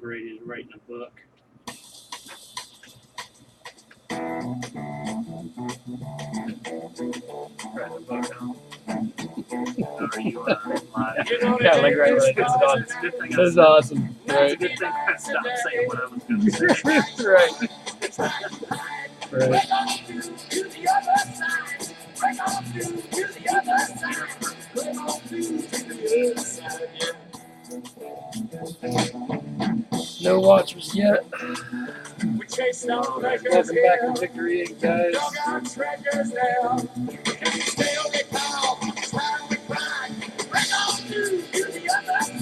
Brady is writing a book. Writing a book, huh? Are you live? Yeah, like right when it gets it on. It's a good thing That's awesome. It's a Right. good thing I stopped saying what I was going to say. Right. Right. No watchers yet. Welcome back to Victory Inc., guys.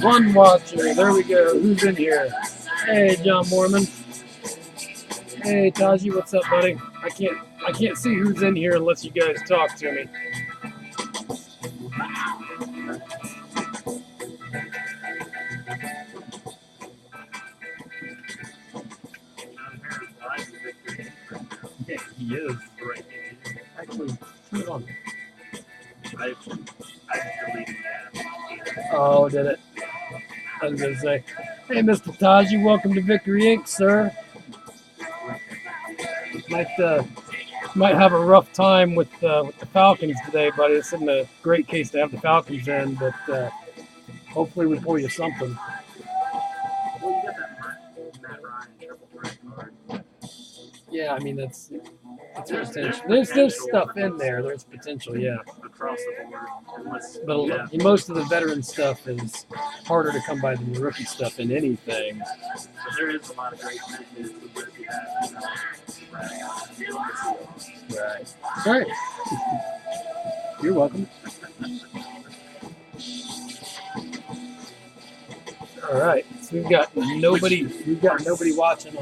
One watcher. There we go. Who's in here? Hey, John Mormon. Hey, Taji. What's up, buddy? I can't see who's in here unless you guys talk to me. Yeah, he is. Right. Actually, turn it on. I deleted that. Oh, did it? I was gonna say, hey, Mr. Taji, welcome to Victory Inc., sir. Might have a rough time with the Falcons today, buddy. It's in a great case to have the Falcons in, but hopefully we pull you something. Well, you got that Matt Ryan triple threat card. Yeah, I mean that's potential. There's stuff in there. There's potential, yeah. Across the board. Unless, But yeah. most of the veteran stuff is harder to come by than the rookie stuff in anything. But there is a lot of great benefits with what you have. Right. You're welcome. All right. So we've got nobody watching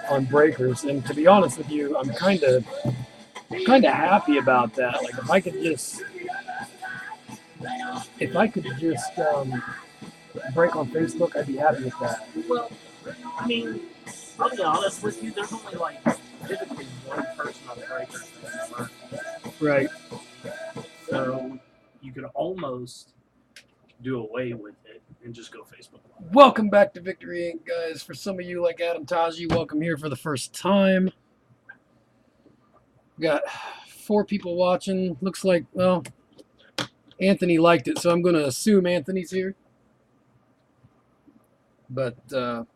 on Breakers, and to be honest with you, I'm kind of happy about that. Like if I could just break on Facebook, I'd be happy with that. Well, I mean, I'll be honest with you. There's only like typically one person on the Breakers that's work. Right. So you could almost do away with it and just go Facebook Live. Welcome back to Victory Inc., guys. For some of you like Adam Taji, welcome here for the first time. We got 4 people watching. Looks like, well, Anthony liked it, so I'm going to assume Anthony's here. But got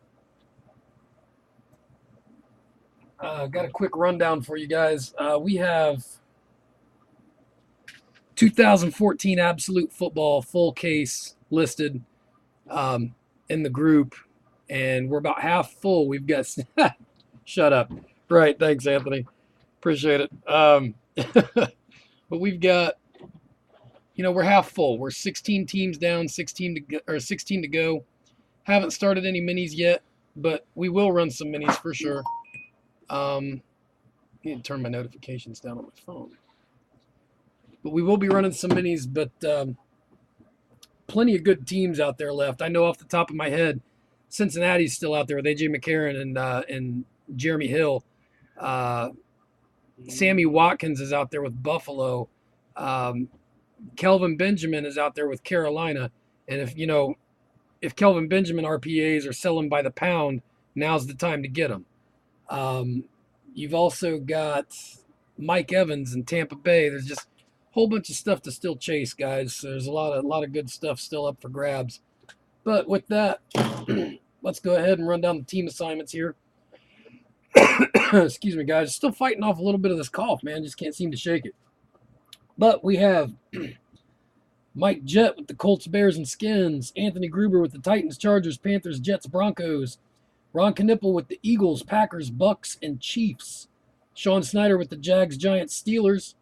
a quick rundown for you guys. We have 2014 Absolute Football full case listed in the group, and we're about half full. We've got shut up. Right, thanks, Anthony. Appreciate it. But we've got, we're half full. We're 16 teams down, 16 to go. Haven't started any minis yet, but we will run some minis for sure. I need to turn my notifications down on my phone. But we will be running some minis, but plenty of good teams out there left. I know off the top of my head, Cincinnati's still out there with A.J. McCarron and Jeremy Hill. Sammy Watkins is out there with Buffalo. Kelvin Benjamin is out there with Carolina. And if Kelvin Benjamin RPAs are selling by the pound, now's the time to get them. You've also got Mike Evans in Tampa Bay. There's just a whole bunch of stuff to still chase, guys. So there's a lot of good stuff still up for grabs. But with that, let's go ahead and run down the team assignments here. Excuse me, guys. Still fighting off a little bit of this cough, man. Just can't seem to shake it. But we have Mike Jett with the Colts, Bears, and Skins. Anthony Gruber with the Titans, Chargers, Panthers, Jets, Broncos. Ron Knipple with the Eagles, Packers, Bucks, and Chiefs. Sean Snyder with the Jags, Giants, Steelers.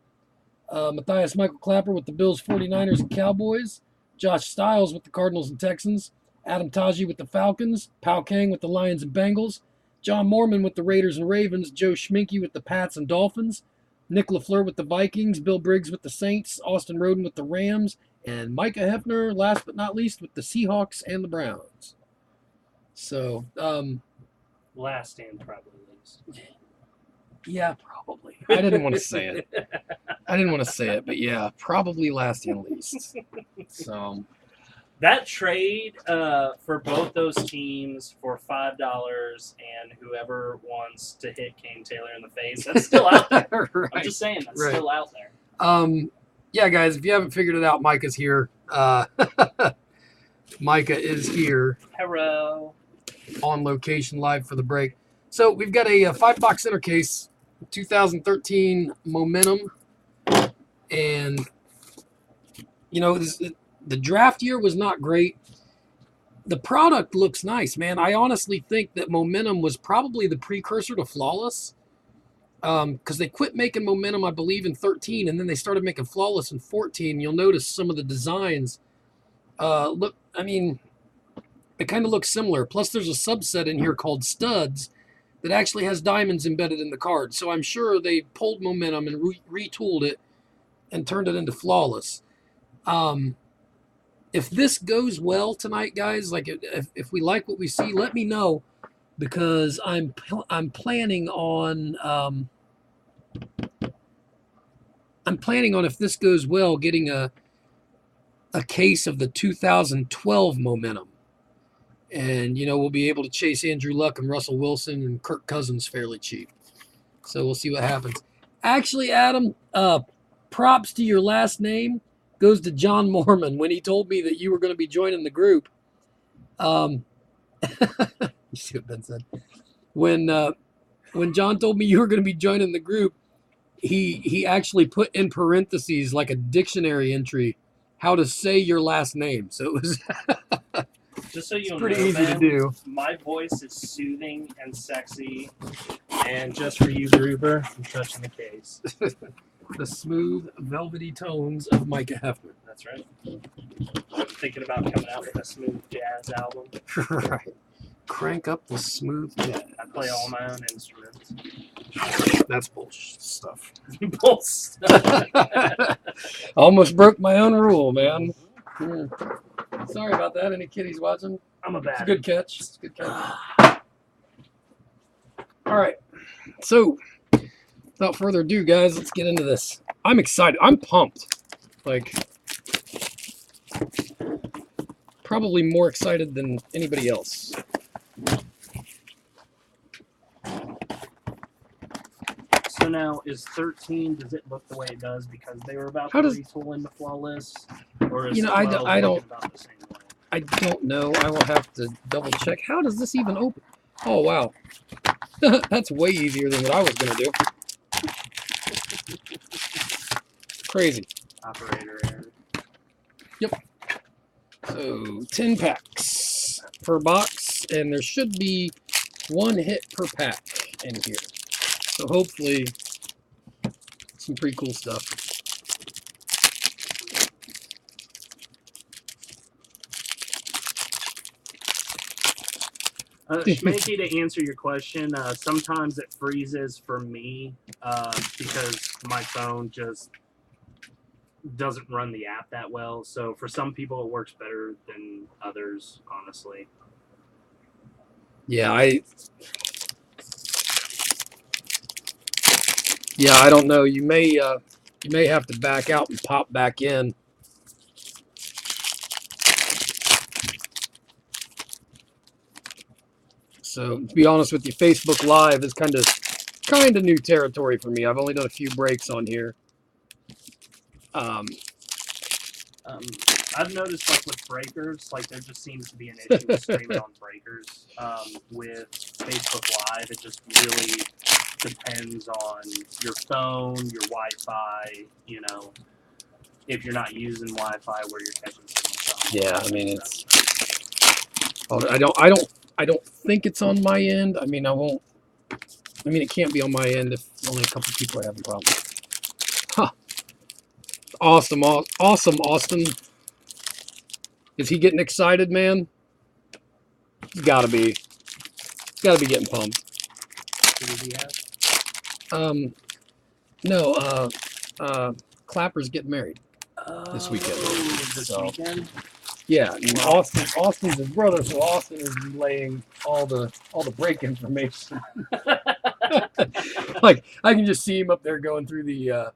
Matthias Michael Clapper with the Bills, 49ers, and Cowboys. Josh Stiles with the Cardinals and Texans. Adam Taji with the Falcons. Pao Kang with the Lions and Bengals. John Mormon with the Raiders and Ravens. Joe Schminke with the Pats and Dolphins. Nick LaFleur with the Vikings. Bill Briggs with the Saints. Austin Roden with the Rams. And Micah Hefner, last but not least, with the Seahawks and the Browns. So, last and probably least. Yeah, probably. I didn't want to say it. But yeah, probably last and least. So, That trade for both those teams for $5 and whoever wants to hit Kane Taylor in the face, that's still out there. Right. I'm just saying that's Right. still out there. Yeah, guys, if you haven't figured it out, Micah's here. Micah is here Hello. on location live for the break. So we've got a 5-box center case, 2013 Momentum, and you know the draft year was not great. The product looks nice, man. I honestly think that Momentum was probably the precursor to Flawless, because they quit making Momentum, I believe, in 13, and then they started making Flawless in 14. You'll notice some of the designs look. I mean, it kind of looks similar. Plus, there's a subset in here called Studs that actually has diamonds embedded in the card. So I'm sure they pulled Momentum and retooled it and turned it into Flawless. If this goes well tonight, guys, like if we like what we see, let me know, because I'm planning on if this goes well, getting a case of the 2012 Momentum. And, you know, we'll be able to chase Andrew Luck and Russell Wilson and Kirk Cousins fairly cheap. So we'll see what happens. Actually, Adam, props to your last name goes to John Mormon when he told me that you were going to be joining the group. You see what Ben said? When John told me you were going to be joining the group, he actually put in parentheses like a dictionary entry how to say your last name. So it was Just so you know, pretty easy to do. My voice is soothing and sexy, and just for you, Gruber, I'm touching the case. The smooth, velvety tones of Micah Hefner. That's right. I'm thinking about coming out with a smooth jazz album. Right. Crank up the smooth jazz. I play all my own instruments. That's bullshit stuff. Bullshit. Almost broke my own rule, man. Yeah. Sorry about that. Any kiddies watching? I'm a bad. It's a good catch. It's a good catch. All right. So, without further ado, guys, let's get into this. I'm excited. I'm pumped. Like, probably more excited than anybody else. So now, is 13, does it look the way it does because they were about How to does- retool into Flawless? Or is You know, I 12 don't- looking about the same way? I don't know. I will have to double check. How does this even open? Oh, wow. That's way easier than what I was going to do. Crazy. Operator error. So 10 packs per box, and there should be 1 hit per pack in here. So hopefully some pretty cool stuff. Schmanky, to answer your question, sometimes it freezes for me because my phone just doesn't run the app that well. So for some people, it works better than others, honestly. Yeah, I don't know. You may have to back out and pop back in. So to be honest with you, Facebook Live is kind of new territory for me. I've only done a few breaks on here. I've noticed, like with breakers, like there just seems to be an issue with streaming on breakers. With Facebook Live, it just really depends on your phone, your Wi-Fi. You know, if you're not using Wi-Fi, where you're catching signal from. Yeah, I mean it's. I don't think it's on my end. I mean, it can't be on my end if only a couple people are having problems. Huh. Awesome, Austin. Is he getting excited, man? He's gotta be. He's gotta be getting pumped. Who does he have? No, Clapper's getting married this weekend. This So, weekend? yeah, and Austin's his brother, so Austin is relaying all the break information. Like I can just see him up there going through the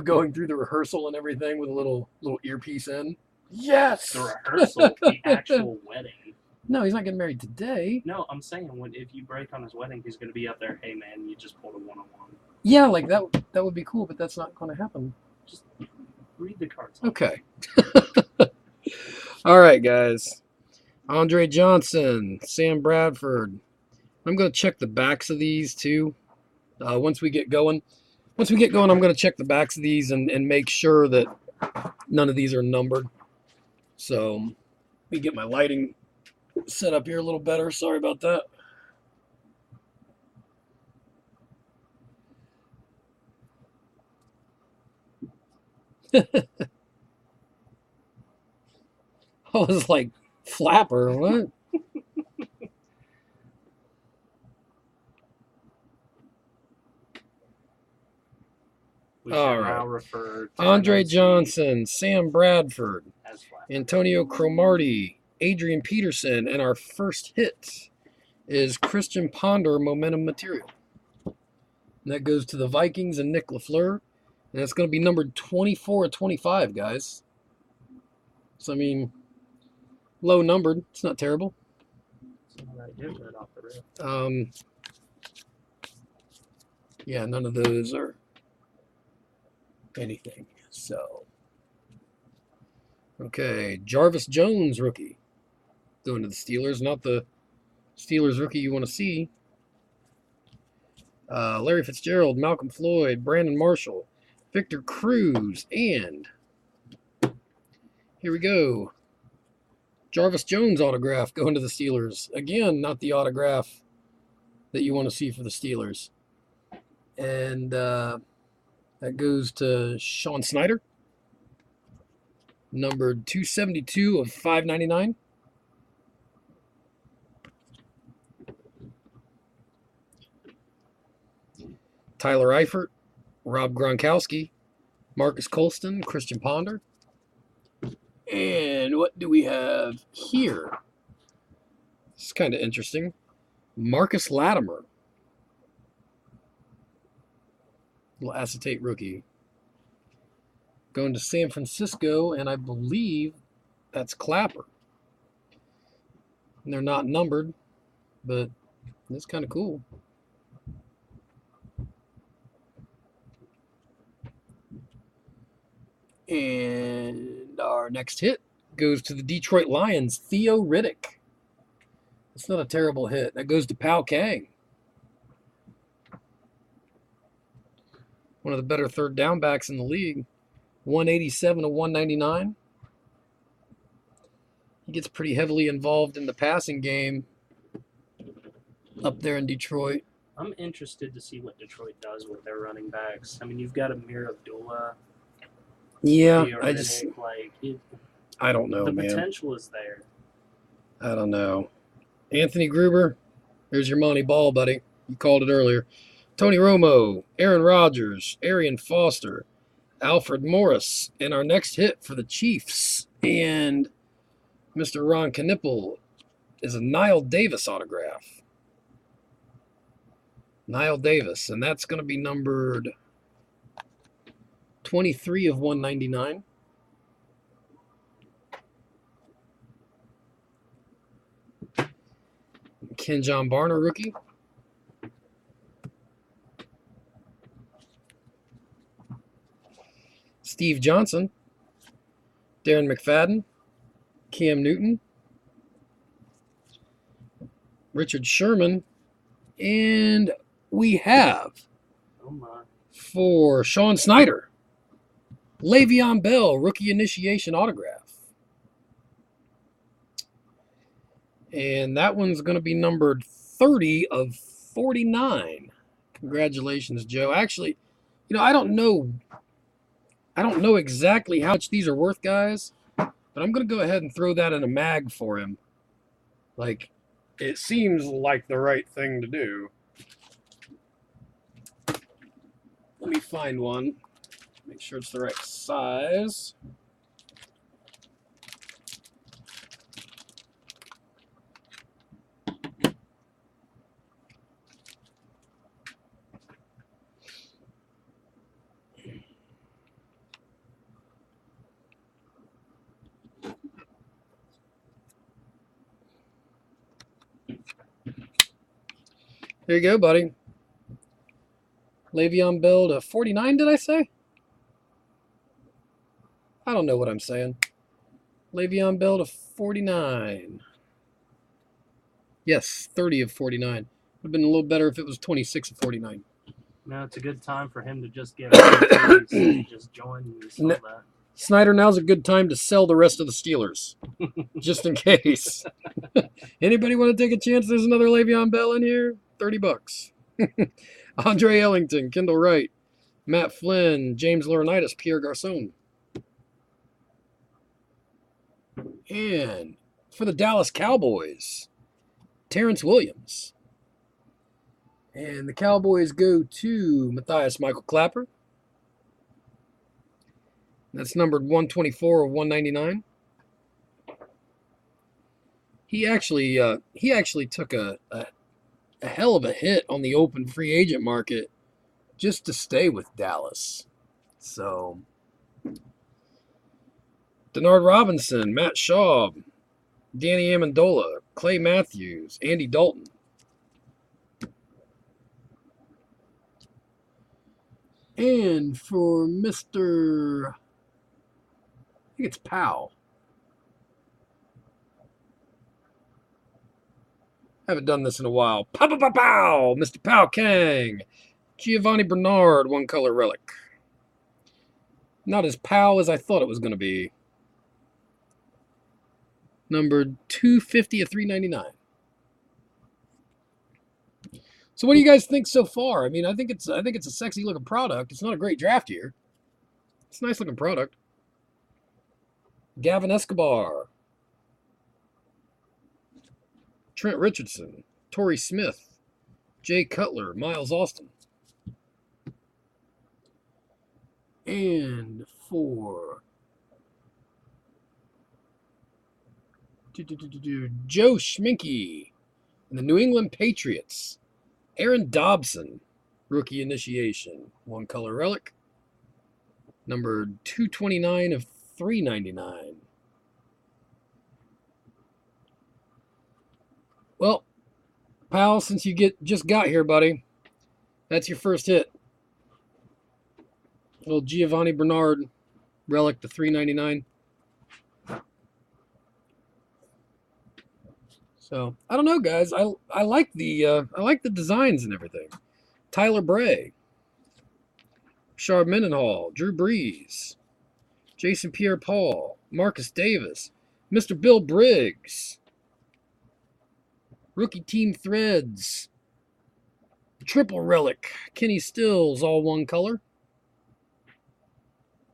going through the rehearsal and everything with a little earpiece in. Yes. The rehearsal, the actual wedding. No, he's not getting married today. No, I'm saying if you break on his wedding, he's gonna be up there. Hey man, you just pulled a 1-on-1. Yeah, like that would be cool, but that's not going to happen. Just read the cards. Okay. All right, guys. Andre Johnson, Sam Bradford. I'm going to check the backs of these too. Once we get going, I'm going to check the backs of these and make sure that none of these are numbered. So let me get my lighting set up here a little better. Sorry about that. I was like, Flapper, what? We All should right. now refer to Andre NNC Johnson, Sam Bradford, as Flapper. Antonio Cromartie, Adrian Peterson, and our first hit is Christian Ponder Momentum Material. And that goes to the Vikings and Nick LaFleur. And it's going to be numbered 24 of 25, guys. So, I mean, low numbered. It's not terrible. It's not that good right off the rip. Yeah, none of those are anything. So, okay. Jarvis Jones, rookie. Going to the Steelers. Not the Steelers rookie you want to see. Larry Fitzgerald, Malcolm Floyd, Brandon Marshall, Victor Cruz, and here we go. Jarvis Jones autograph going to the Steelers. Again, not the autograph that you want to see for the Steelers. And that goes to Sean Snyder, numbered 272 of 599. Tyler Eifert, Rob Gronkowski, Marcus Colston, Christian Ponder. And what do we have here? It's kind of interesting. Marcus Latimer. Little acetate rookie. Going to San Francisco, and I believe that's Clapper. And they're not numbered, but it's kind of cool. And our next hit goes to the Detroit Lions, Theo Riddick. It's not a terrible hit. That goes to Pao Kang. One of the better third down backs in the league. 187 to 199. He gets pretty heavily involved in the passing game up there in Detroit. I'm interested to see what Detroit does with their running backs. I mean, you've got Amir Abdullah. Yeah, Theo I Riddick, don't know, the man. potential is there. I don't know. Anthony Gruber, there's your money ball, buddy. You called it earlier. Tony Romo, Aaron Rodgers, Arian Foster, Alfred Morris, and our next hit for the Chiefs and Mr. Ron Knippel is a Nile Davis autograph. Nile Davis, and that's going to be numbered 23 of 199. Ken John Barner, rookie. Steve Johnson, Darren McFadden, Cam Newton, Richard Sherman, and we have for Sean Snyder, Le'Veon Bell, rookie initiation autograph. And that one's going to be numbered 30 of 49. Congratulations, Joe. Actually, I don't know exactly how much these are worth, guys, but I'm going to go ahead and throw that in a mag for him. Like, it seems like the right thing to do. Let me find one. Make sure it's the right size. There you go, buddy. Le'Veon Bell to 49, did I say? I don't know what I'm saying. Le'Veon Bell to 49. Yes, 30 of 49. Would have been a little better if it was 26 of 49. No, it's a good time for him to just get RB3s. Just join and sell No. that. Snyder, now's a good time to sell the rest of the Steelers, just in case. Anybody want to take a chance? There's another Le'Veon Bell in here. $30. Andre Ellington, Kendall Wright, Matt Flynn, James Laurinaitis, Pierre Garcon. And for the Dallas Cowboys, Terrence Williams. And the Cowboys go to Matthias Michael Clapper. That's numbered 124 of 199. He actually took a hell of a hit on the open free agent market just to stay with Dallas. So, Denard Robinson, Matt Schaub, Danny Amendola, Clay Matthews, Andy Dalton. And for Mr. I think it's Powell. Haven't done this in a while. Pow, pow, pow, pow! Mr. Pow Kang. Giovanni Bernard, one color relic. Not as pow as I thought it was going to be. Numbered 250 of 399. So what do you guys think so far? I mean, I think it's a sexy looking product. It's not a great draft year. It's a nice looking product. Gavin Escobar. Trent Richardson, Torrey Smith, Jay Cutler, Miles Austin. And for Joe Schminke and the New England Patriots, Aaron Dobson, rookie initiation, one color relic, numbered 229 of 399. Well, pal, since you just got here, buddy, that's your first hit. Little Giovanni Bernard relic to 399. So I don't know, guys. I like the designs and everything. Tyler Bray, Shard Mendenhall, Drew Brees, Jason Pierre-Paul, Marcus Davis, Mr. Bill Briggs. Rookie team threads. Triple relic. Kenny Stills, all one color.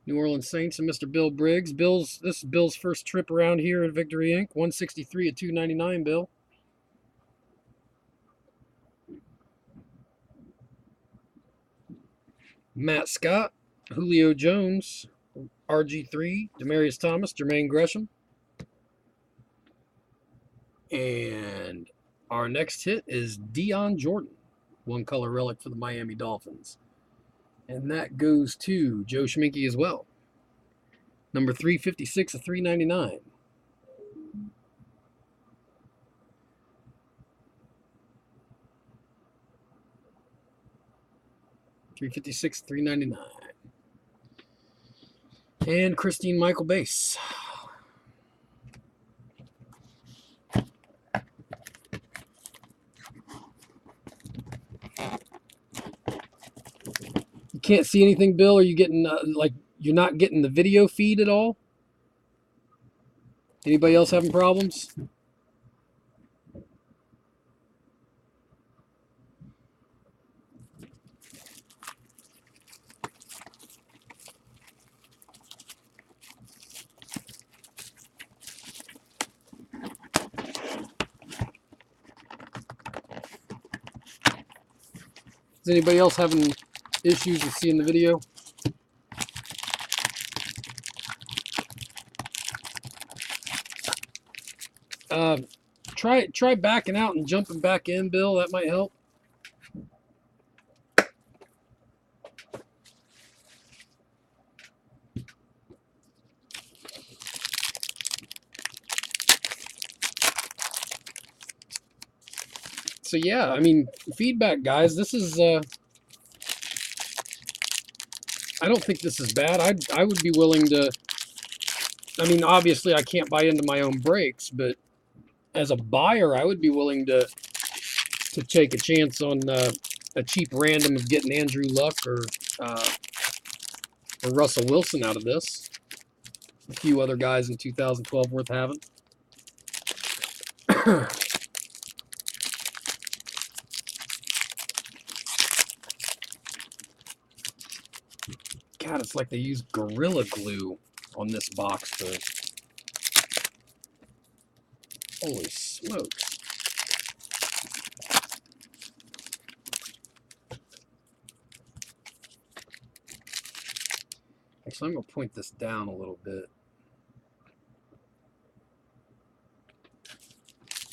New Orleans Saints and Mr. Bill Briggs. This is Bill's first trip around here at Victory Inc. 163 of 299, Bill. Matt Scott, Julio Jones, RG3, Demaryius Thomas, Jermaine Gresham. And our next hit is Dion Jordan, one color relic for the Miami Dolphins. And that goes to Joe Schminke as well. Number 356 of 399. $356, $399. And Christine Michael Base. You can't see anything, Bill? Are you getting, you're not getting the video feed at all? Anybody else having problems? Is anybody else having issues with seeing the video? Try backing out and jumping back in, Bill. That might help. So yeah, I mean, feedback, guys. This is. I don't think this is bad. I would be willing to. I mean, obviously, I can't buy into my own breaks, but as a buyer, I would be willing to take a chance on a cheap random of getting Andrew Luck or Russell Wilson out of this. A few other guys in 2012 worth having. God, it's like they used Gorilla Glue on this box to. Holy smokes. Actually, I'm going to point this down a little bit.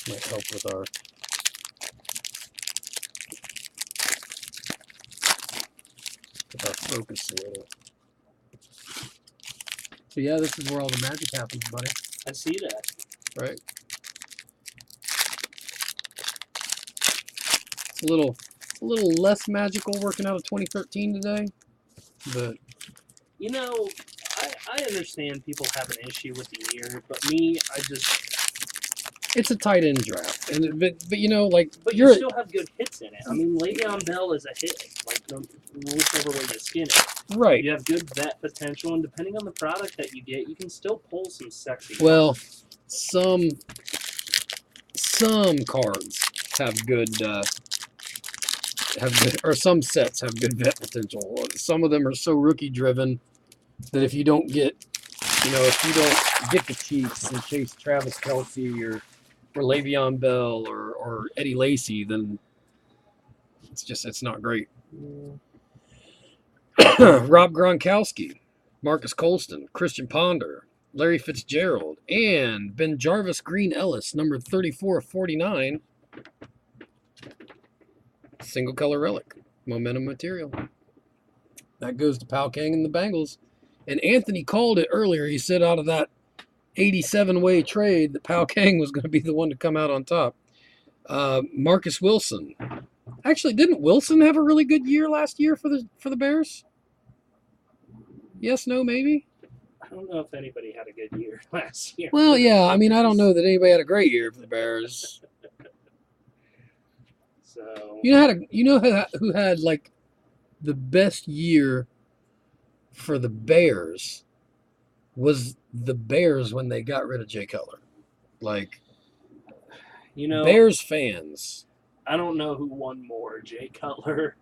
Might help with our focus a little. So yeah, this is where all the magic happens, buddy. I see that. Right? It's a little less magical working out of 2013 today, but You know, I understand people have an issue with the year, but me, it's a tight end draft, and but you know, like, but you still have good hits in it. I mean, Le'Veon Bell is a hit, like whichever way you skin it. right. You have good vet potential, and depending on the product that you get, you can still pull some sexy. Well, some cards have good, or some sets have good vet potential. Some of them are so rookie driven that if you don't get the Chiefs and chase Travis Kelce or Le'Veon Bell or Eddie Lacy, then it's not great. Rob Gronkowski, Marcus Colston, Christian Ponder, Larry Fitzgerald, and Ben Jarvis Green Ellis, number 34/49. Single color relic, momentum material. That goes to Pal Kang and the Bengals. And Anthony called it earlier. He said out of that 87-way trade that Pal Kang was going to be the one to come out on top. Marcus Wilson. Actually, didn't Wilson have a really good year last year for the Bears? Yes, no, maybe? I don't know if anybody had a good year last year. Well, yeah. I mean, I don't know that anybody had a great year for the Bears. So you know who had like the best year for the Bears was the Bears when they got rid of Jay Cutler. Like, Bears fans. I don't know who won more, Jay Cutler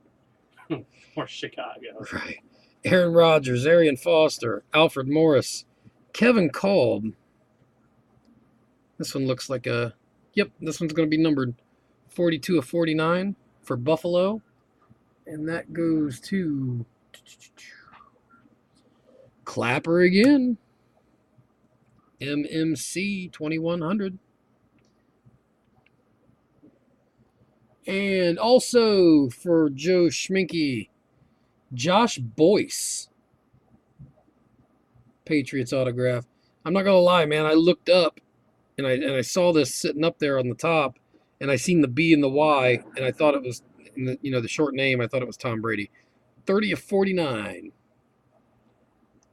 or Chicago. Right. Aaron Rodgers, Arian Foster, Alfred Morris, Kevin Kolb. This one looks like this one's going to be numbered 42/49 for Buffalo. And that goes to Clapper again. MMC 2100. And also for Joe Schminke, Josh Boyce. Patriots autograph. I'm not going to lie, man. I looked up and I saw this sitting up there on the top, and I seen the B and the Y, and I thought it was, the short name, I thought it was Tom Brady. 30/49.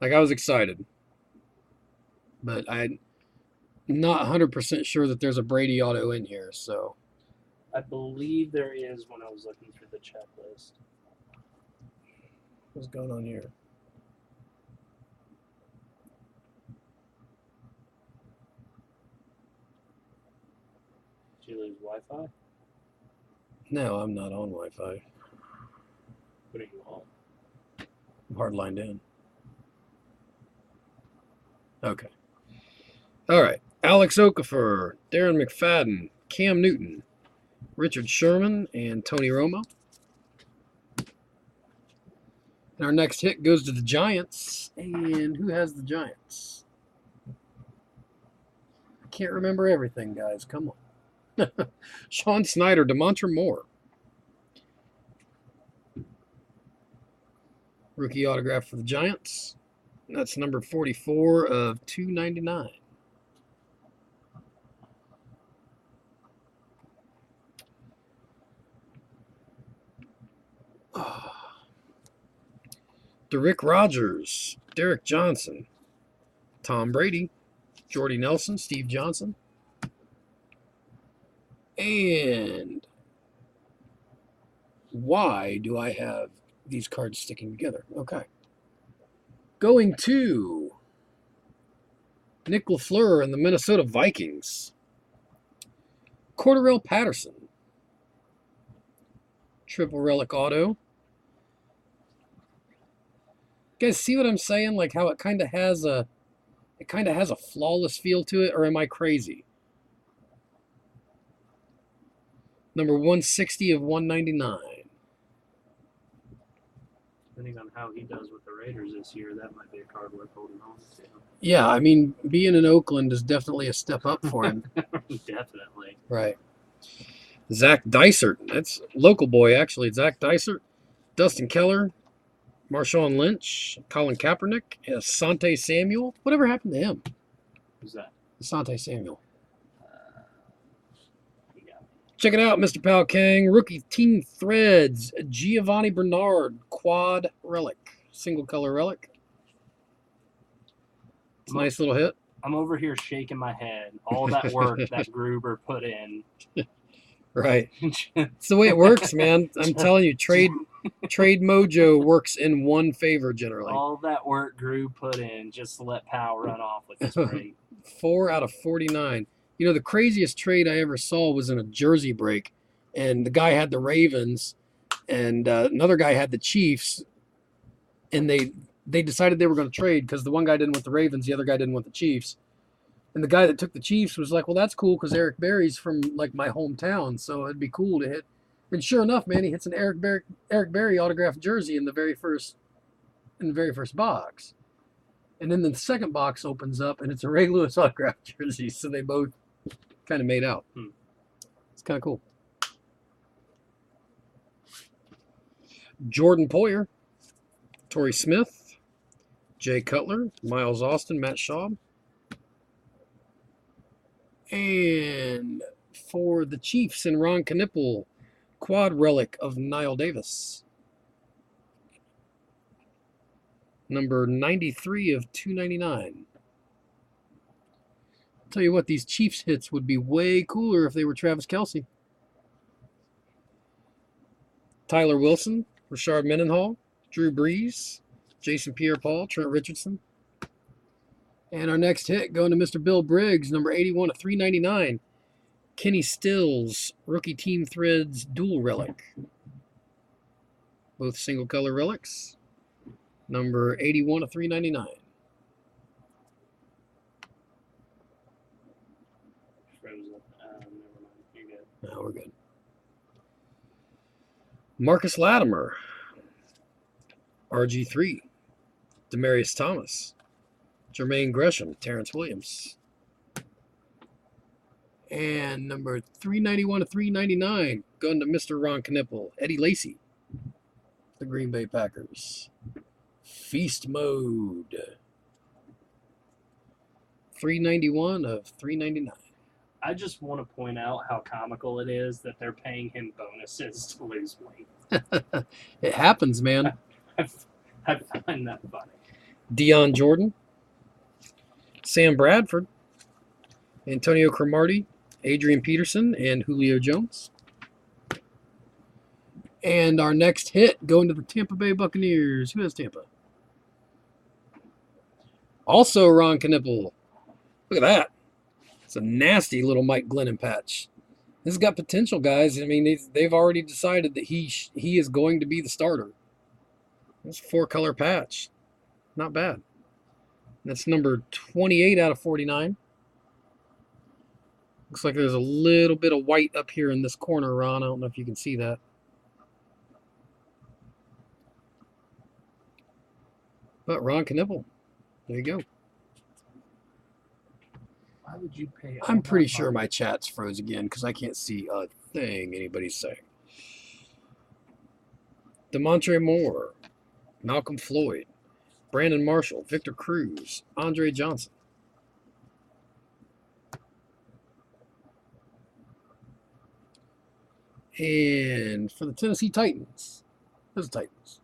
Like, I was excited. But I'm not 100% sure that there's a Brady auto in here, so. I believe there is when I was looking through the checklist. What's going on here? Did you lose Wi-Fi? No, I'm not on Wi-Fi. What are you on? I'm hardlined in. Okay. All right. Alex Okafor, Darren McFadden, Cam Newton, Richard Sherman, and Tony Romo. And our next hit goes to the Giants. And who has the Giants? I can't remember everything, guys. Come on. Sean Snyder, DeMontre Moore. Rookie autograph for the Giants. That's number 44/299. Rick Rogers, Derek Johnson, Tom Brady, Jordy Nelson, Steve Johnson, and why do I have these cards sticking together? Okay. Going to Nick LaFleur and the Minnesota Vikings. Cordarrelle Patterson. Triple relic auto. You guys see what I'm saying? Like how it kind of has a flawless feel to it, or am I crazy? Number 160 of 199. Depending on how he does with the Raiders this year, that might be a card worth holding on to. Yeah, I mean, being in Oakland is definitely a step up for him. Definitely. Right. Zach Dysert. That's local boy, actually. Zach Dysert. Dustin Keller. Marshawn Lynch. Colin Kaepernick. Asante Samuel. Whatever happened to him? Who's that? Asante Samuel. Yeah. Check it out, Mr. Pal Kang. Rookie Team Threads. Giovanni Bernard. Quad relic. Single color relic. It's a nice little hit. I'm over here shaking my head. All that work that Gruber put in. Right. It's the way it works, man. I'm telling you, trade mojo works in one favor generally. All that work Gruber put in just to let Powell run off with this break. 4 out of 49. You know, the craziest trade I ever saw was in a jersey break, and the guy had the Ravens, and another guy had the Chiefs, and they decided they were going to trade because the one guy didn't want the Ravens, the other guy didn't want the Chiefs. And the guy that took the Chiefs was like, well, that's cool because Eric Berry's from, like, my hometown, so it'd be cool to hit. And sure enough, man, he hits an Eric Berry autographed jersey in the very first box. And then the second box opens up, and it's a Ray Lewis autographed jersey, so they both kind of made out. It's kind of cool. Jordan Poyer, Torrey Smith, Jay Cutler, Miles Austin, Matt Schaub. And for the Chiefs and Ron Knipple, quad relic of Niall Davis. Number 93 of 299. I'll tell you what, these Chiefs hits would be way cooler if they were Travis Kelce. Tyler Wilson, Rashard Mendenhall, Drew Brees, Jason Pierre-Paul, Trent Richardson. And our next hit going to Mr. Bill Briggs, number 81 of 399. Kenny Stills, Rookie Team Threads, dual relic. Both single color relics. Number 81 of 399. Frozen. Never mind. You're good. No, we're good. Marcus Latimer, RG3, Demaryius Thomas, Jermaine Gresham, Terrence Williams. And number 391 to 399, going to Mr. Ron Knipple, Eddie Lacy, the Green Bay Packers. Feast mode. 391 of 399. I just want to point out how comical it is that they're paying him bonuses to lose weight. It happens, man. I find that funny. Dion Jordan, Sam Bradford, Antonio Cromartie, Adrian Peterson, and Julio Jones. And our next hit going to the Tampa Bay Buccaneers. Who has Tampa? Also Ron Knipple. Look at that. It's a nasty little Mike Glennon patch. This has got potential, guys. I mean, they've already decided that he is going to be the starter. That's a 4-color patch. Not bad. That's number 28 out of 49. Looks like there's a little bit of white up here in this corner, Ron. I don't know if you can see that. But Ron Knipple. There you go. Why would you pay? I'm pretty sure my chat's froze again because I can't see a thing anybody's saying. DeMontre Moore, Malcolm Floyd, Brandon Marshall, Victor Cruz, Andre Johnson. And for the Tennessee Titans, Those Titans.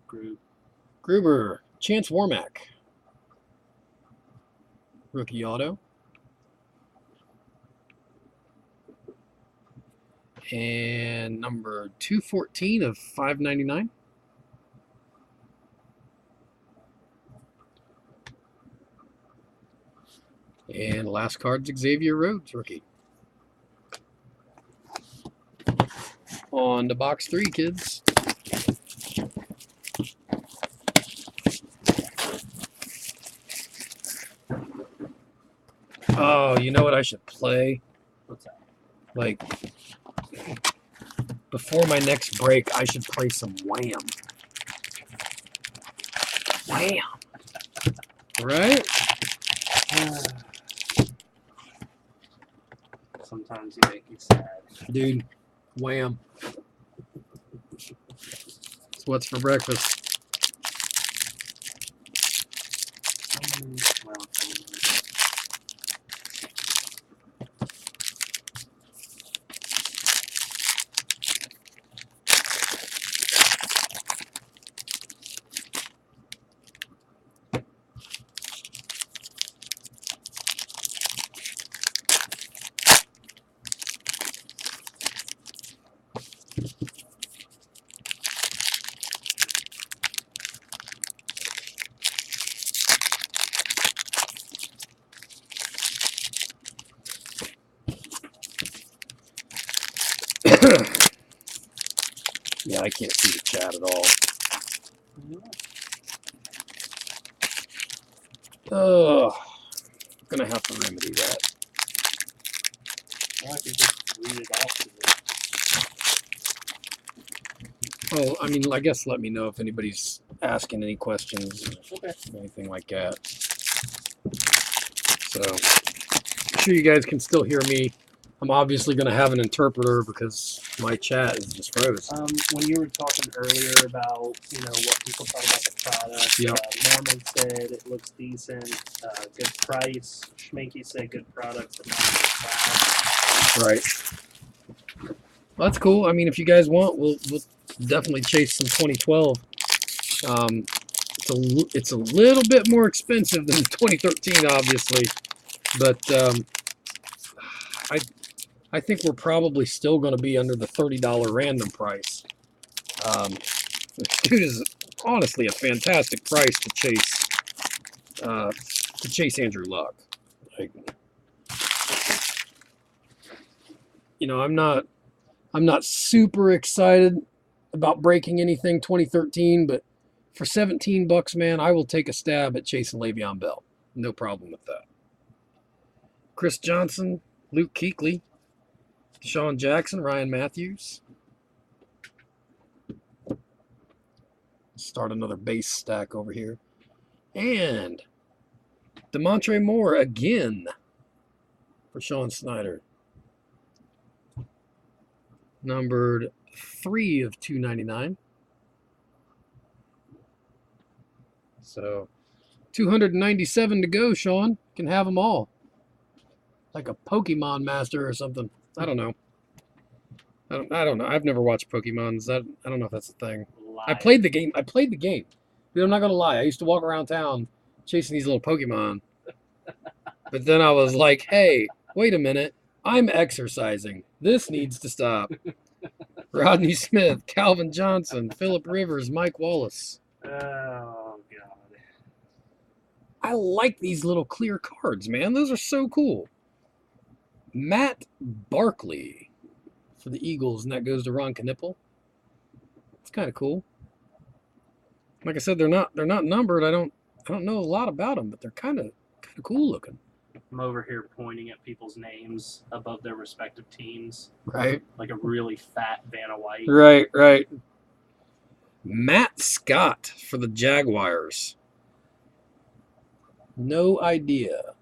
Group. Gruber, Chance Warmack. Rookie auto. And number 214 of 599. And last card's Xavier Rhodes, rookie. On to box 3, kids. Oh, you know what I should play? What's that? Like, before my next break, I should play some Wham. Wham! Right? Sometimes you make me sad. Dude, Wham. It's what's for breakfast. Well, Yeah, I can't see the chat at all. Oh, gonna have to remedy that. I could just read it off to you. Oh, I mean, I guess let me know if anybody's asking any questions Okay. or anything like that. So, I'm sure you guys can still hear me. I'm obviously going to have an interpreter because my chat is just froze. When you were talking earlier about, what people thought about the product, Yep. Norman said it looks decent, good price. Schminky said good product, but not good Right. Well, that's cool. I mean, if you guys want, we'll definitely chase some 2012. It's a little bit more expensive than 2013, obviously, but I think we're probably still going to be under the $30 random price. Dude is honestly a fantastic price to chase Andrew Luck. Like, I'm not super excited about breaking anything 2013, but for $17, man, I will take a stab at chasing Le'Veon Bell. No problem with that. Chris Johnson, Luke Kuechly, Deshaun Jackson, Ryan Matthews. Start another base stack over here. And DeMontre Moore again for Sean Snyder. Numbered 3 of 299. So 297 to go, Sean. Can have them all. Like a Pokemon master or something. I don't know. I don't know. I've never watched Pokemon. I don't know if that's a thing. I played the game. Dude, I'm not gonna lie. I used to walk around town chasing these little Pokemon. But then I was like, hey, wait a minute. I'm exercising. This needs to stop. Rodney Smith, Calvin Johnson, Phillip Rivers, Mike Wallace. Oh, God. I like these little clear cards, man. Those are so cool. Matt Barkley for the Eagles, and that goes to Ron Knipple. It's kind of cool. Like I said, they're not numbered. I don't know a lot about them, but they're kind of cool looking. I'm over here pointing at people's names above their respective teams. Right. Like a really fat Vanna White. Right. Matt Scott for the Jaguars. No idea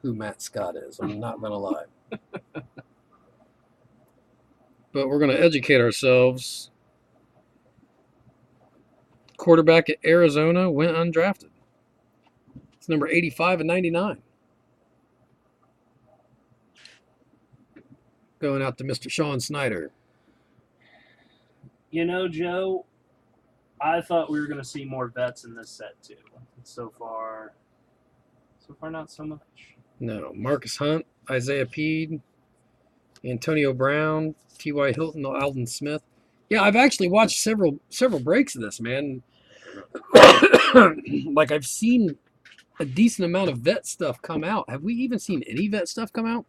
who Matt Scott is. I'm not going to lie. But we're going to educate ourselves. Quarterback at Arizona went undrafted. It's number 85 and 99. Going out to Mr. Sean Snyder. Joe, I thought we were going to see more vets in this set too. So far not so much. No. Marcus Hunt, Isaiah Peed, Antonio Brown, T.Y. Hilton, Alden Smith. Yeah, I've actually watched several breaks of this, man. Like, I've seen a decent amount of vet stuff come out. Have we even seen any vet stuff come out?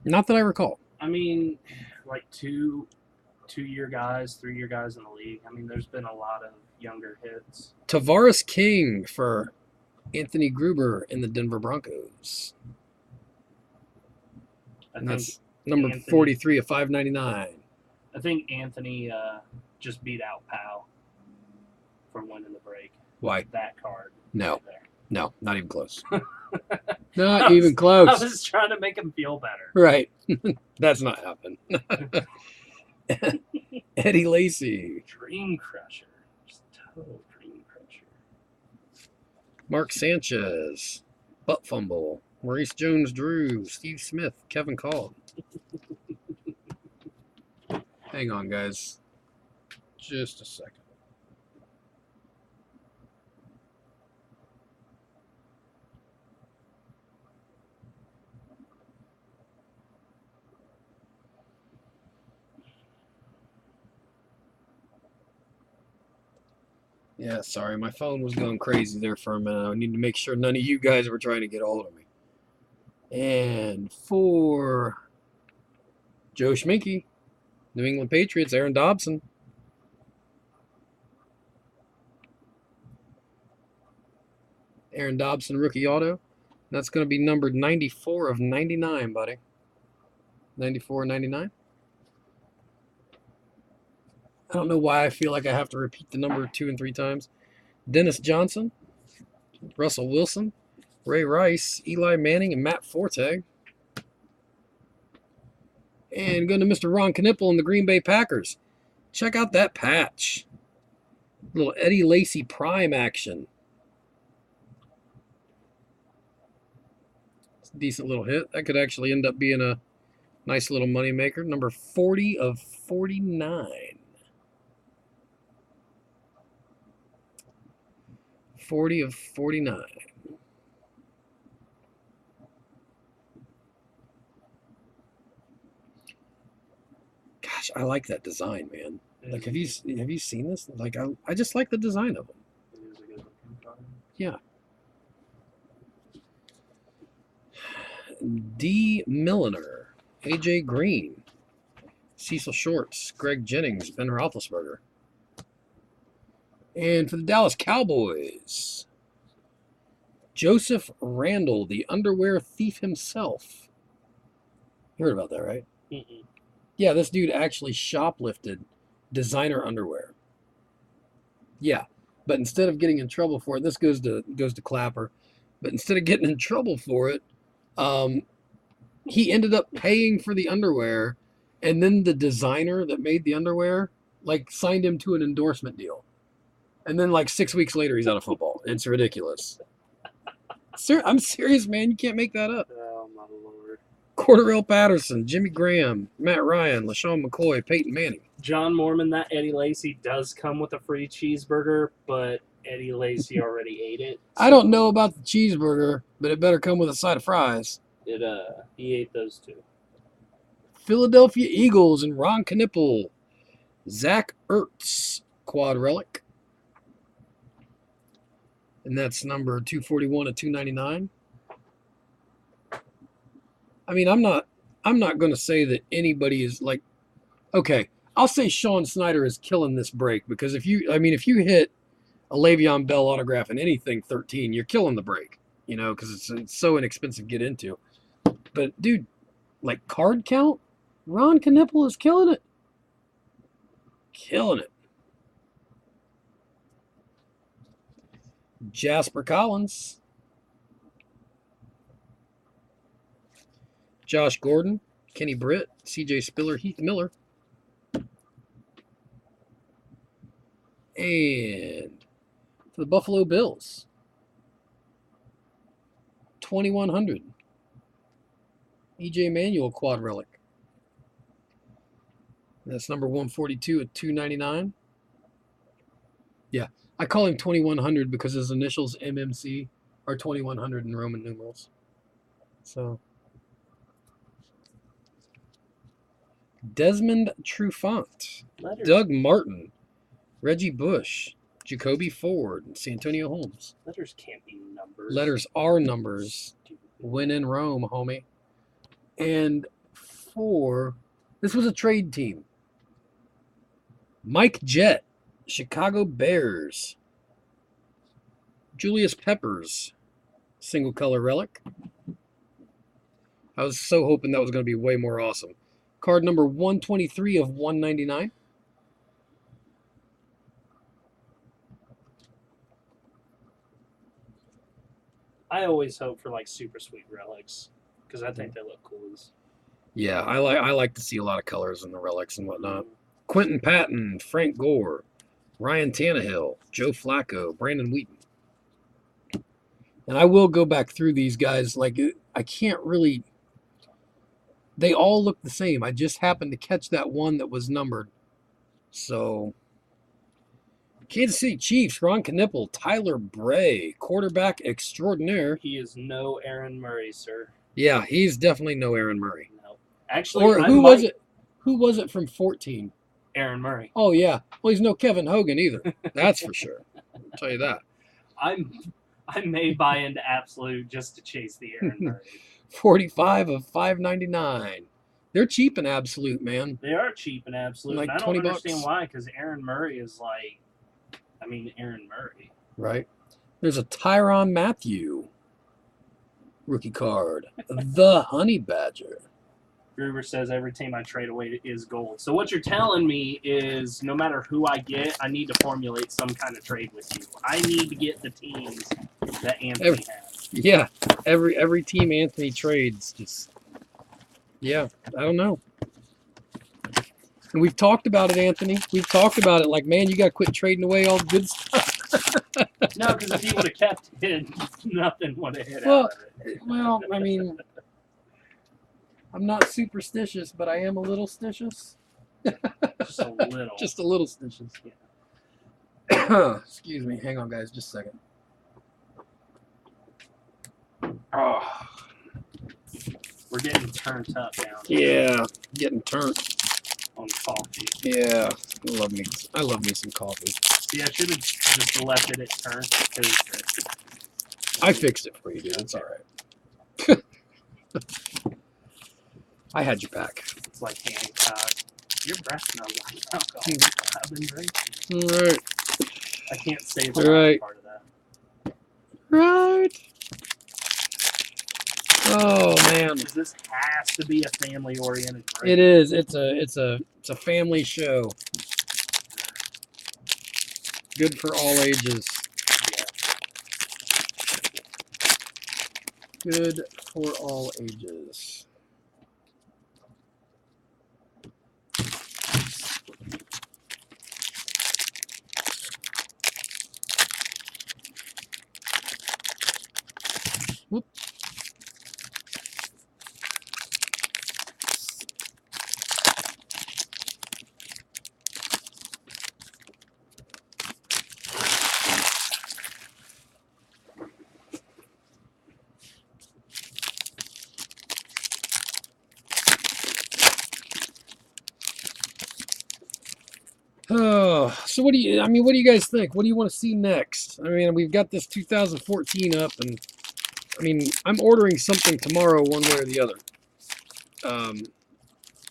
Not that I recall. I mean, like two-year guys, 3-year guys in the league. I mean, there's been a lot of younger hits. Tavares King for Anthony Gruber in the Denver Broncos. And that's number Anthony, 43 of 599. I think Anthony just beat out Powell for winning the break. Why? That card. No. Right there. No, not even close. Not even close. I was trying to make him feel better. Right. That's not happening. Eddie Lacy. Dream Crusher. Just total Dream Crusher. Mark Sanchez. Butt Fumble. Maurice Jones-Drew. Steve Smith. Kevin Call. Hang on, guys. Just a second. Yeah, sorry, my phone was going crazy there for a minute. I need to make sure none of you guys were trying to get a hold of me. And for Joe Schminke, New England Patriots, Aaron Dobson. Aaron Dobson, rookie auto. That's going to be numbered 94 of 99, buddy. 94 of 99. I don't know why I feel like I have to repeat the number 2 and 3 times. Dennis Johnson, Russell Wilson, Ray Rice, Eli Manning, and Matt Forte. And going to Mr. Ron Knippel and the Green Bay Packers. Check out that patch. Little Eddie Lacy Prime action. It's a decent little hit. That could actually end up being a nice little moneymaker. Number 40 of 49. 40 of 49. Gosh, I like that design, man. Like, have you seen this? Like, I just like the design of them. It is a good looking card. Yeah. D. Milliner, AJ Green, Cecil Shorts, Greg Jennings, Ben Roethlisberger. And for the Dallas Cowboys, Joseph Randall, the underwear thief himself. You heard about that, right? Mm-mm. Yeah, this dude actually shoplifted designer underwear. Yeah, but instead of getting in trouble for it, this goes to Clapper. But instead of getting in trouble for it, he ended up paying for the underwear, and then the designer that made the underwear like signed him to an endorsement deal. And then, like, 6 weeks later, he's out of football. It's ridiculous. I'm serious, man. You can't make that up. Oh, my Lord. Cordarrelle Patterson, Jimmy Graham, Matt Ryan, LaShawn McCoy, Peyton Manning. John Mormon, that Eddie Lacy does come with a free cheeseburger, but Eddie Lacy already ate it. I don't know about the cheeseburger, but it better come with a side of fries. He ate those too. Philadelphia Eagles and Ron Knippel. Zach Ertz, quad relic. And that's number 241 of 299. I mean, I'm not going to say that anybody is like, okay, I'll say Sean Snyder is killing this break because if you hit a Le'Veon Bell autograph in anything 13, you're killing the break, you know, because it's so inexpensive to get into. But dude, like card count, Ron Knippel is killing it. Killing it. Jasper Collins. Josh Gordon, Kenny Britt, CJ Spiller, Heath Miller. And for the Buffalo Bills, 2100. EJ Manuel quad relic. That's number 142 at 299. I call him 2100 because his initials MMC are 2100 in Roman numerals. So Desmond Trufant, Letters, Doug Martin, Reggie Bush, Jacoby Ford, and Santonio Holmes. letters can't be numbers. Letters are numbers. Stupid. When in Rome, homie. And this was a trade team. Mike Jett, Chicago Bears. Julius Peppers, single color relic. I was so hoping that was going to be way more awesome. Card number 123 of 199. I always hope for like super sweet relics because I think they look cool as. Yeah, I like to see a lot of colors in the relics and whatnot. Quentin Patton, Frank Gore, Ryan Tannehill, Joe Flacco, Brandon Wheaton. And I will go back through these guys. Like, I can't really. They all look the same. I just happened to catch that one that was numbered. So, Kansas City Chiefs, Ron Knippel, Tyler Bray, quarterback extraordinaire. He is no Aaron Murray, sir. Yeah, he's definitely no Aaron Murray. No, actually, Or who was it? Who was it from 14? Aaron Murray. Oh yeah. Well, he's no Kevin Hogan either. That's for sure. I'll tell you that. I may buy into Absolute just to chase the Aaron Murray. 45 of 599. They're cheap in Absolute, man. They are cheap and Absolute. Like and I don't 20 understand bucks. why, because Aaron Murray is like, Aaron Murray. Right. There's a Tyrann Mathieu rookie card. The Honey Badger. Gruber says every team I trade away is gold. So what you're telling me is no matter who I get, I need to formulate some kind of trade with you. I need to get the teams that Anthony has. Yeah. Every team Anthony trades just. Yeah. I don't know. And we've talked about it, Anthony. We've talked about it. Like, man, you got to quit trading away all the good stuff. No, because if he would have kept it, nothing would have hit Well, out of it. Well, I mean, I'm not superstitious, but I am a little stitious. Just a little. Just a little stitious. Excuse me. Hang on, guys. Just a second. Oh, We're getting turned up now yeah. Getting turned. on coffee. Yeah. I love me some coffee. See, I should have just left it at turn because I fixed it for you, dude. It's all right. I had your back. it's like Hancock. Your breath smells like alcohol. I've been drinking. All right. I can't say the All last right. part of that. Right. Oh man. Because this has to be a family-oriented drink. It is. It's a family show. Good for all ages. Yeah. Good for all ages. Whoop. Oh, so what do you guys think? What do you want to see next? I mean, we've got this 2014 up, and I mean, I'm ordering something tomorrow one way or the other.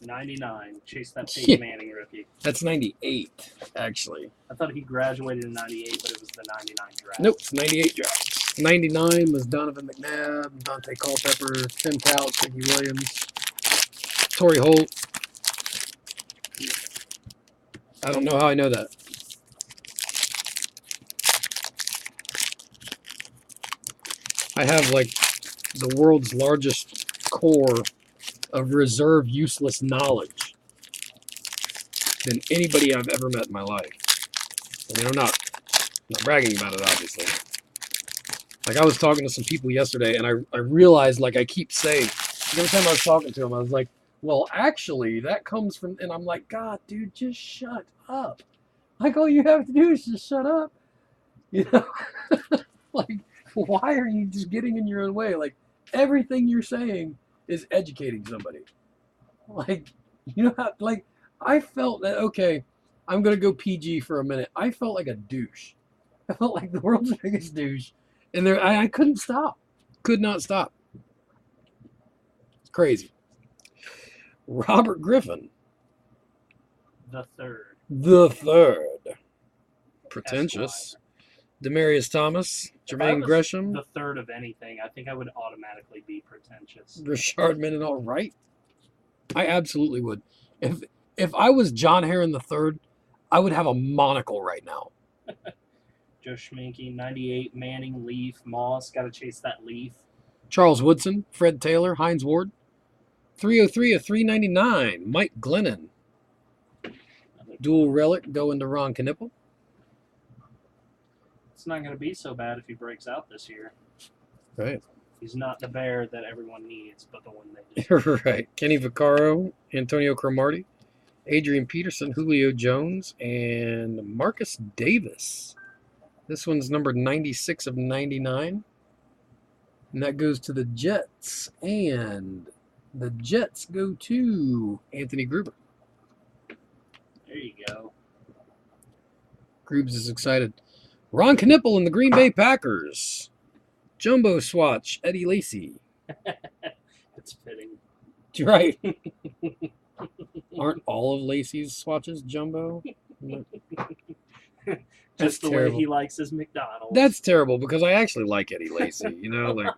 99. Chase that Yeah. Peyton Manning rookie. That's 98, actually. I thought he graduated in 98, but it was the 99 draft. Nope, it's 98 draft. 99 was Donovan McNabb, Dante Culpepper, Tim Couch, Ricky Williams, Torrey Holt. I don't know how I know that. I have like the world's largest core of reserve useless knowledge than anybody I've ever met in my life. I mean, I'm not bragging about it, obviously. Like, I was talking to some people yesterday, and I realized, like I keep saying, every time I was talking to them, I was like, well, actually, that comes from, and I'm like, God, dude, just shut up. Like, all you have to do is just shut up. You know? Like, why are you just getting in your own way? Like, everything you're saying is educating somebody. Like, you know how, like, I felt that, okay, I'm going to go PG for a minute. I felt like a douche. I felt like the world's biggest douche. And there, I couldn't stop. Could not stop. It's crazy. Robert Griffin, The third. the third. Pretentious. Demarius Thomas, If I Jermaine was Gresham, the third of anything, I think I would automatically be pretentious. Rashard Mendenhall, right? I absolutely would. If I was John Heron III, I would have a monocle right now. Joe Schminke, 98, Manning, Leaf, Moss. Got to chase that Leaf. Charles Woodson, Fred Taylor, Hines Ward. 303 of 399, Mike Glennon. Dual relic going to Ron Knipple. It's not going to be so bad if he breaks out this year. Right. He's not the bear that everyone needs, but the one they deserve. Right. Kenny Vaccaro, Antonio Cromartie, Adrian Peterson, Julio Jones, and Marcus Davis. This one's numbered 96 of 99. And that goes to the Jets. And the Jets go to Anthony Gruber. There you go. Grubes is excited. Ron Knipple and the Green Bay Packers. Jumbo Swatch, Eddie Lacy. It's fitting. Right. Aren't all of Lacy's swatches jumbo? That's Just the terrible. way he likes his McDonald's. That's terrible because I actually like Eddie Lacy. You know, like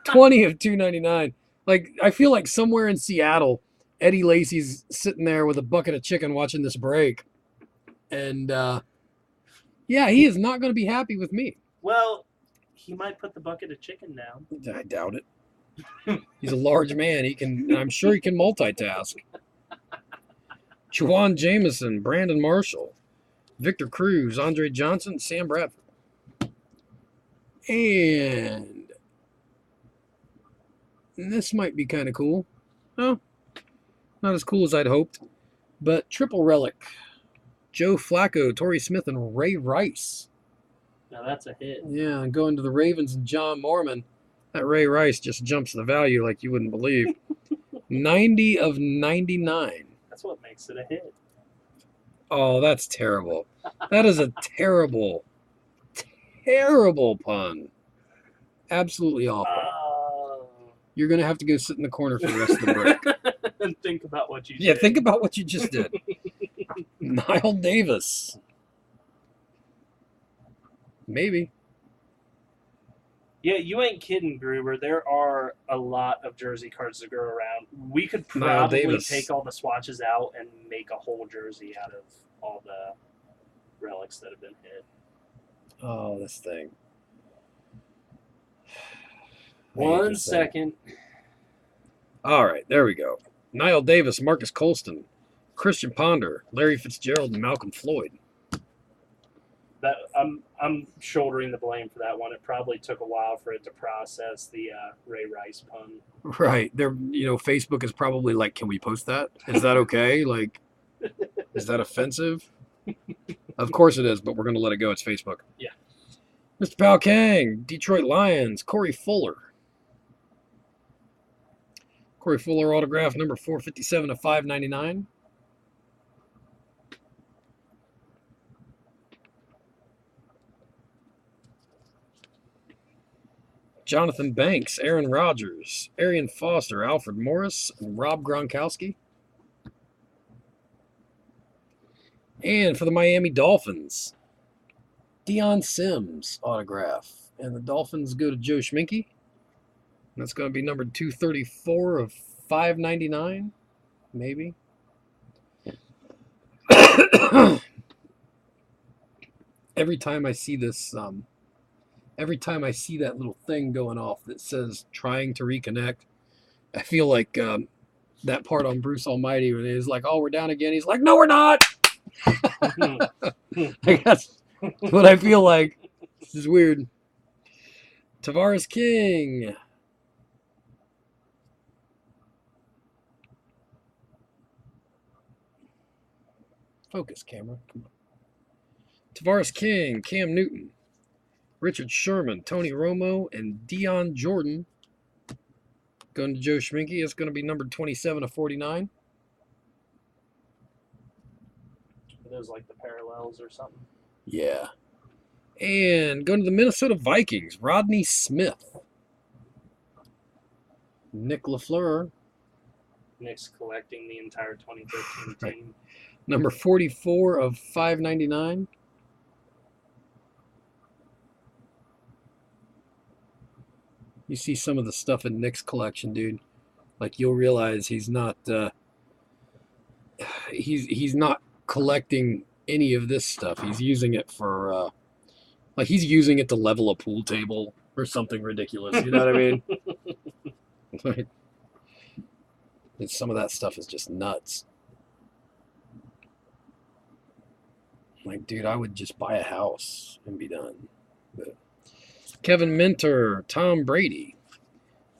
20 of 299. Like, I feel like somewhere in Seattle, Eddie Lacy's sitting there with a bucket of chicken watching this break. And, yeah, he is not going to be happy with me. Well, he might put the bucket of chicken down. I doubt it. He's a large man. I'm sure he can multitask. Juwan Jameson, Brandon Marshall, Victor Cruz, Andre Johnson, Sam Bradford. And this might be kind of cool. No, not as cool as I'd hoped. But triple relic. Joe Flacco, Torrey Smith, and Ray Rice. Now that's a hit. Yeah, and going to the Ravens and John Mormon. That Ray Rice just jumps the value like you wouldn't believe. 90 of 99. That's what makes it a hit. Oh, that's terrible. That is a terrible, terrible pun. Absolutely awful. You're going to have to go sit in the corner for the rest of the break. And think about what you Yeah, did. think about what you just did. Niall Davis. Maybe. Yeah, you ain't kidding, Gruber. There are a lot of jersey cards to go around. We could Niall probably Davis. take all the swatches out and make a whole jersey out of all the relics that have been hit. Oh, this thing. One second. All right, there we go. Niall Davis, Marcus Colston, Christian Ponder, Larry Fitzgerald, and Malcolm Floyd. That I'm shouldering the blame for that one. It probably took a while for it to process the Ray Rice pun. Right. Facebook is probably like, can we post that? Is that okay? Like, is that offensive? Of course it is, but we're going to let it go. It's Facebook. Yeah. Mr. Pal Kang, Detroit Lions, Corey Fuller. Corey Fuller autograph number 457 of 599. Jonathan Banks, Aaron Rodgers, Arian Foster, Alfred Morris, and Rob Gronkowski. And for the Miami Dolphins, Deion Sims autograph. And the Dolphins go to Joe Schminke. That's going to be number 234 of 599, maybe. Every time I see this, every time I see that little thing going off that says trying to reconnect, I feel like that part on Bruce Almighty when he's like, oh, we're down again. He's like, no, we're not. I guess that's what I feel like. This is weird. Tavares King. Focus, camera. Come on. Tavares King, Cam Newton, Richard Sherman, Tony Romo, and Dion Jordan. Going to Joe Schminke. It's going to be numbered 27/49. Are those like the parallels or something? Yeah. And going to the Minnesota Vikings, Rodney Smith. Nick LaFleur, Nick's collecting the entire 2013 Right. team. number 44/599. You see some of the stuff in Nick's collection, dude. Like you'll realize he's not he's not collecting any of this stuff. He's using it for like he's using it to level a pool table or something ridiculous. You know what I mean? Like, some of that stuff is just nuts. Like, dude, I would just buy a house and be done. But Kevin Minter, Tom Brady,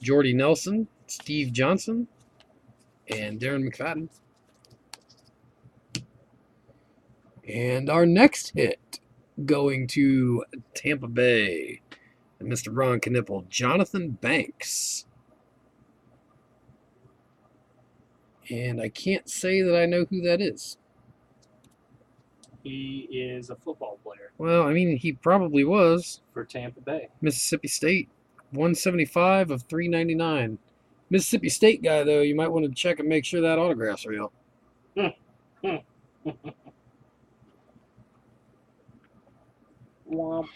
Jordy Nelson, Steve Johnson, and Darren McFadden. And our next hit going to Tampa Bay, and Mr. Ron Knipple, Jonathan Banks. And I can't say that I know who that is. He is a football player Well, I mean, he probably was. for Tampa Bay. Mississippi State, 175/399. Mississippi State guy, though, you might want to check and make sure that autograph's real. Womp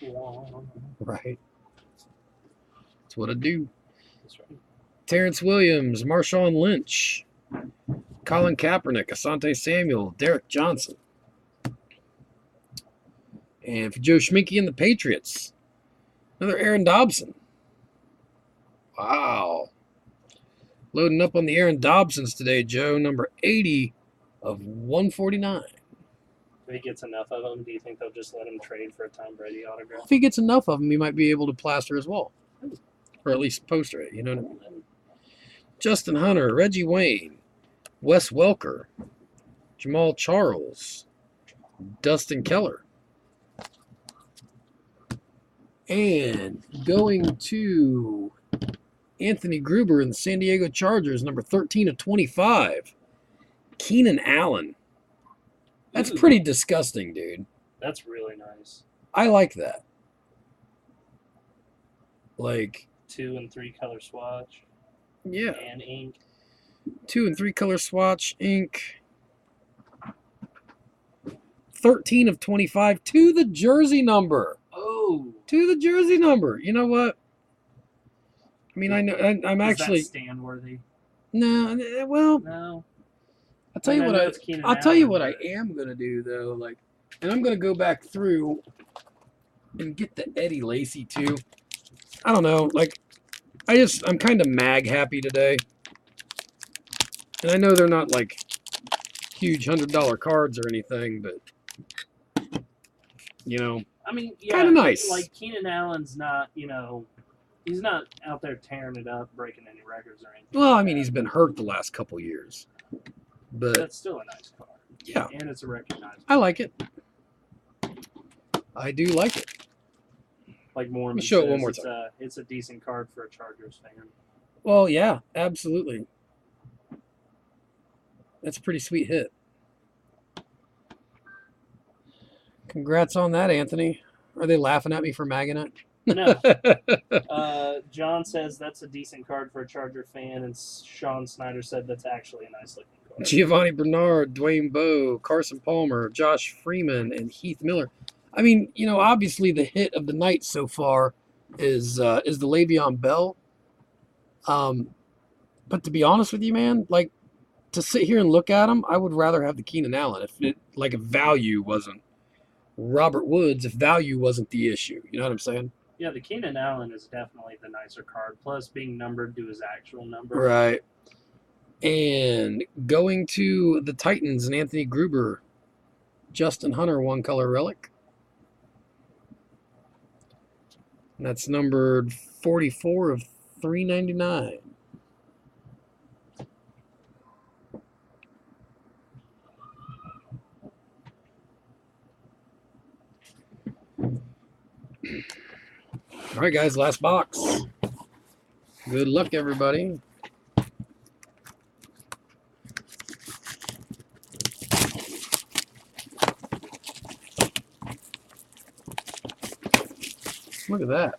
womp. Right. That's what I do. That's right. Terrence Williams, Marshawn Lynch, Colin Kaepernick, Asante Samuel, Derek Johnson. And for Joe Schminke and the Patriots, another Aaron Dobson. Wow. Loading up on the Aaron Dobsons today, Joe. Number 80/149. If he gets enough of them, do you think they'll just let him trade for a Tom Brady autograph? If he gets enough of them, he might be able to plaster his wall. Or at least poster it, you know what I mean? Justin Hunter, Reggie Wayne, Wes Welker, Jamal Charles, Dustin Keller. And going to Anthony Gruber and the San Diego Chargers, number 13/25, Keenan Allen. That's pretty disgusting, dude. That's really nice. I like that. Like, 2 and 3 color swatch yeah, and ink. 2 and 3 color swatch, ink. 13/25 to the jersey number. Oh, To the jersey number. You know what? I mean, I know I'm is actually that stand worthy? no. Well, No. I'll tell you what it's Keenan I'll tell you Allen, what I but- am gonna do though. Like, and I'm gonna go back through and get the Eddie Lacy too. I don't know. Like, I'm kind of mag happy today, and I know they're not like huge $100 cards or anything, but you know, I mean, yeah, Kinda nice. Like Keenan Allen's not, he's not out there tearing it up, breaking any records or anything. well, I like mean, that. he's been hurt the last couple years, but That's still a nice card. yeah, And it's a recognizable. I like it. I do like it. Like Mormon me show it one says, more it's it's a decent card for a Chargers fan. Well, yeah, absolutely. That's a pretty sweet hit. Congrats on that, Anthony. Are they laughing at me for magging No. it? John says that's a decent card for a Charger fan, and Sean Snyder said that's actually a nice looking card. Giovanni Bernard, Dwayne Bowe, Carson Palmer, Josh Freeman, and Heath Miller. I mean, obviously the hit of the night so far is the Le'Veon Bell. But to be honest with you, man, like to sit here and look at him, I would rather have the Keenan Allen if value wasn't Robert Woods, if value wasn't the issue. You know what I'm saying? Yeah, the Keenan Allen is definitely the nicer card, plus being numbered to his actual number. Right. And going to the Titans and Anthony Gruber, Justin Hunter, 1 color relic. And that's numbered 44/399. All right, guys, last box. Good luck, everybody. Look at that.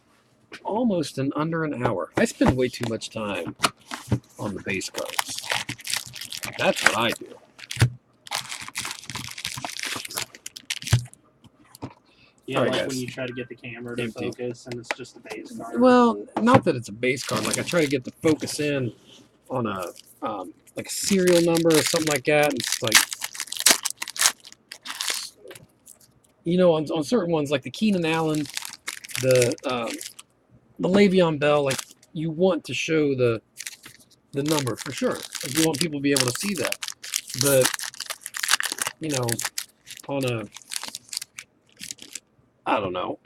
Almost in under an hour. I spend way too much time on the base cards. That's what I do. Yeah, All right, like guys. when you try to get the camera to Empty. focus and it's just a base card. Well, not that it's a base card. Like I try to get the focus in on a like a serial number or something like that. And it's like, you know, on certain ones like the Keenan Allen, the Le'Veon Bell, like you want to show the number for sure. Like you want people to be able to see that. But you know, on a I don't know,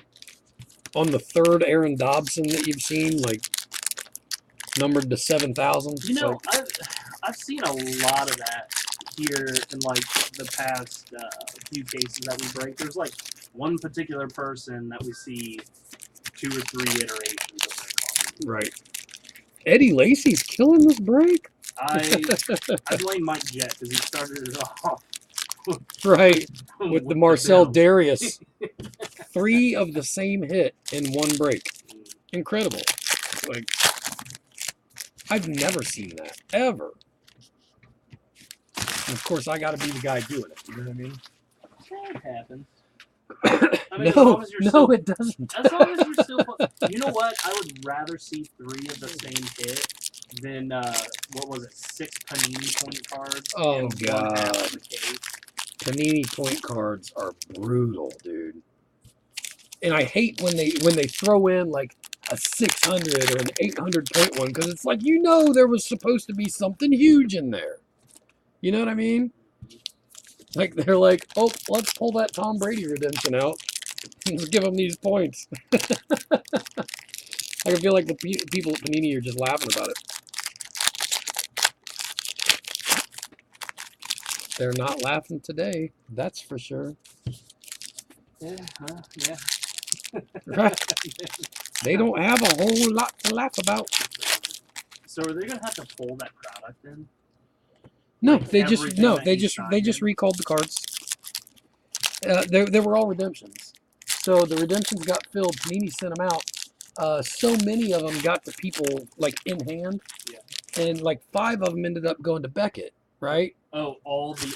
on the third Aaron Dobson that you've seen, like numbered to 7,000. You know, like, I've seen a lot of that here in like the past few cases that we break. There's like one particular person that we see 2 or 3 iterations of their card. right. Eddie Lacy's killing this break. I blame Mike Jett because he started it off Right. With the Marcel Bills. Darius. 3 of the same hit in one break. Incredible. Like, I've never seen that, ever. And of course, I got to be the guy doing it. You know what I mean? It happens. I mean, as No, long as you're no, still, it doesn't. as long as you're still, you know what? I would rather see 3 of the same hit than what was it, 6 Panini point cards. Oh, and 1/2 God. of the case. Panini point cards are brutal, dude. And I hate when they throw in like a 600 or an 800 point one because it's like, you know, there was supposed to be something huge in there. You know what I mean? Like they're like, oh, let's pull that Tom Brady redemption out and just give him these points. I feel like the people at Panini are just laughing about it. They're not laughing today, that's for sure. Yeah, yeah. Right? They don't have a whole lot to laugh about. So are they gonna have to pull that product in? No, Like they everything just that they he just signed in? recalled the cards. They were all redemptions. So the redemptions got filled. Panini sent them out. So many of them got to people like in hand, Yeah. and like 5 of them ended up going to Beckett. Right? Oh, all the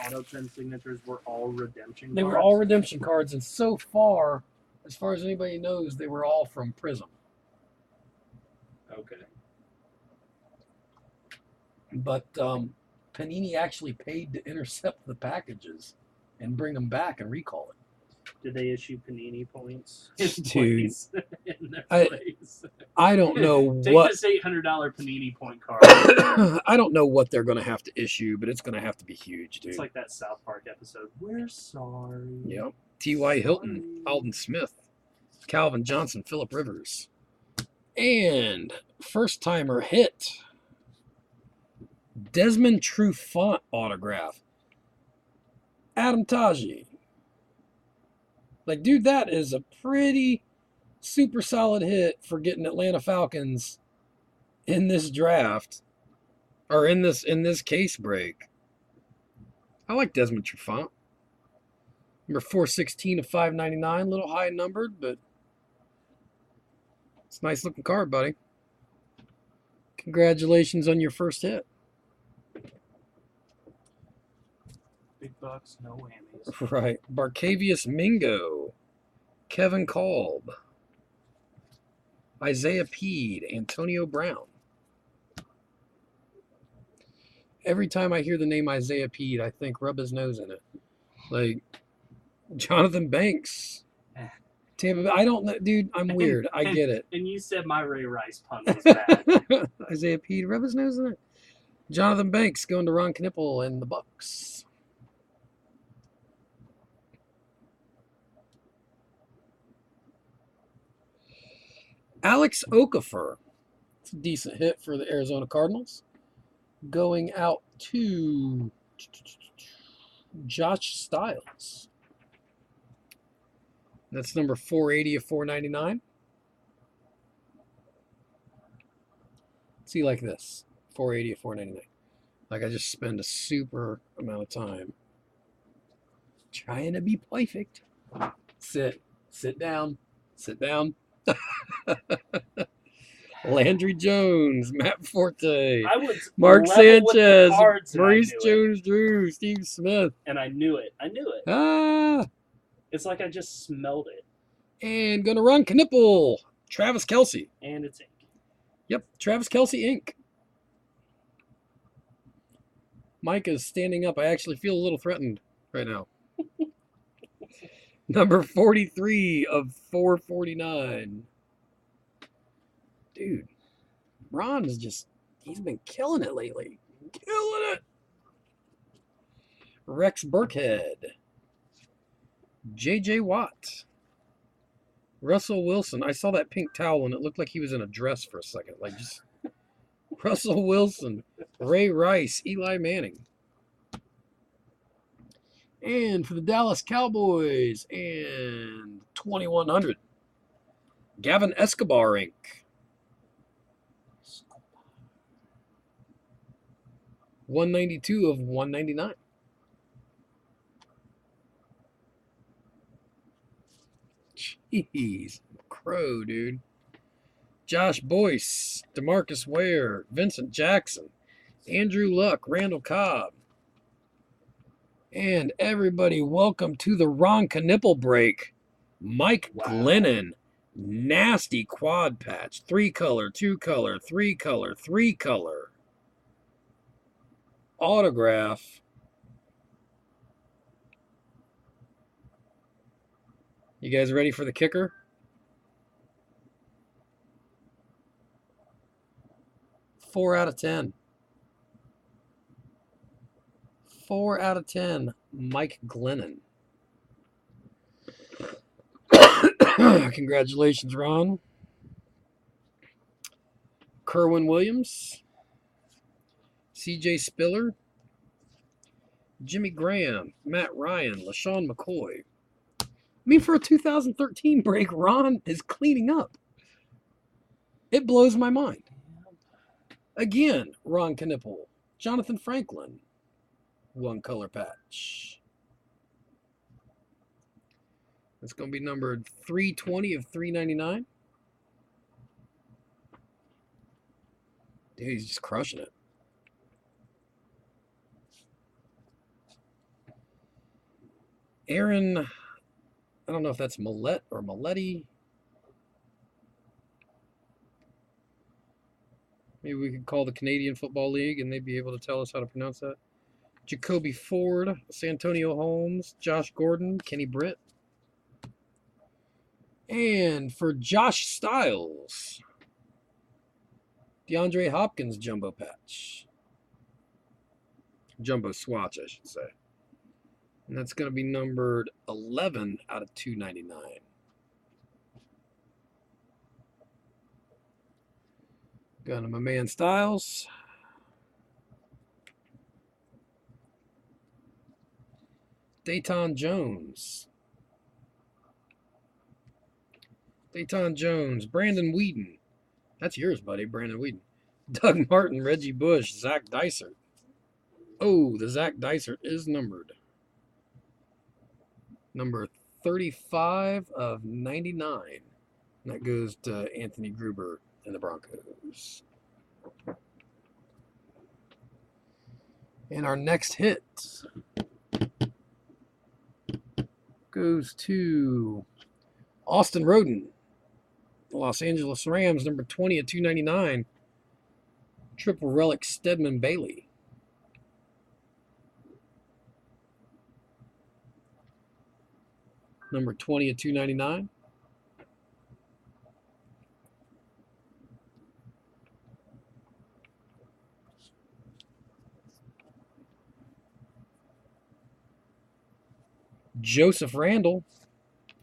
auto pen signatures were all redemption. They were cards? all redemption cards, and so far as anybody knows, they were all from Prism. Okay. But Panini actually paid to intercept the packages and bring them back and recall it. Did they issue Panini points in Dude, place? In their I- place? I don't know Take what this $800 Panini point card. I don't know what they're going to have to issue, but it's going to have to be huge, dude. It's like that South Park episode. We're sorry. Yep. T.Y. Hilton, Sorry. Alden Smith, Calvin Johnson, Phillip Rivers. And first timer hit Desmond Trufant autograph. Adam Taji. Like, dude, that is a pretty super solid hit for getting Atlanta Falcons in this draft. Or in this case break. I like Desmond Trufant. Number 416 of 599. A little high numbered, but it's a nice looking card, buddy. Congratulations on your first hit. Big bucks, no whammies. Right. Barcavius Mingo. Kevin Kolb. Isaiah Peed. Antonio Brown. Every time I hear the name Isaiah Peed, I think rub his nose in it. Like, Jonathan Banks. Tampa Bay. I don't know. Dude, I'm weird. I get it. And you said my Ray Rice pun was bad. Isaiah Peed, rub his nose in it. Jonathan Banks going to Ron Knippel and the Bucks. Alex Okafor. It's a decent hit for the Arizona Cardinals. Going out to Josh Styles. That's number 480 of 499. See, like this, 480 of 499. Like I just spend a super amount of time trying to be perfect. Sit down, sit down. Landry Jones, Matt Forte, I was Mark level with the Sanchez, cards and I Maurice knew it. Jones-Drew, Steve Smith. And I knew it. I knew it. Ah, It's like I just smelled it. and gonna run Knipple, Travis Kelce. And it's ink. Yep, Travis Kelce Inc. Mike is standing up. I actually feel a little threatened right now. Number 43 of 449. Dude, Ron is just, he's been killing it lately. Killing it. Rex Burkhead. J.J. Watt. Russell Wilson. I saw that pink towel and it looked like he was in a dress for a second. Like just Russell Wilson. Ray Rice. Eli Manning. And for the Dallas Cowboys and 2100. Gavin Escobar Inc. $192 of $199. Jeez, Crow, dude. Josh Boyce, DeMarcus Ware, Vincent Jackson, Andrew Luck, Randall Cobb. And everybody, welcome to the Ron Knipple break. Mike Glennon, nasty quad patch. 3-color, 2-color, 3-color, 3-color. Autograph. You guys ready for the kicker? Four out of 10. 4 out of 10. Mike Glennon. Congratulations, Ron. Kerwin Williams. CJ Spiller. Jimmy Graham. Matt Ryan. LaShawn McCoy. I mean, for a 2013 break, Ron is cleaning up. It blows my mind. Again, Ron Knipple. Jonathan Franklin. 1-color patch. It's going to be numbered 320 of 399. Dude, he's just crushing it. Aaron, I don't know if that's Millette or Milletti. Maybe we could call the Canadian Football League and they'd be able to tell us how to pronounce that. Jacoby Ford, Santonio Holmes, Josh Gordon, Kenny Britt. And for Josh Styles, DeAndre Hopkins jumbo patch. Jumbo swatch, I should say. And that's going to be numbered 11 out of 299. Got him, my man Styles. Dayton Jones. Dayton Jones. Brandon Whedon. That's yours, buddy, Brandon Whedon. Doug Martin, Reggie Bush, Zach Dysert. Oh, the Zach Dysert is numbered. Number 35 of 99. And that goes to Anthony Gruber and the Broncos. And our next hit goes to Austin Roden, Los Angeles Rams, number 20 of 299. Triple relic Stedman Bailey. Number 20 of 299. Joseph Randall,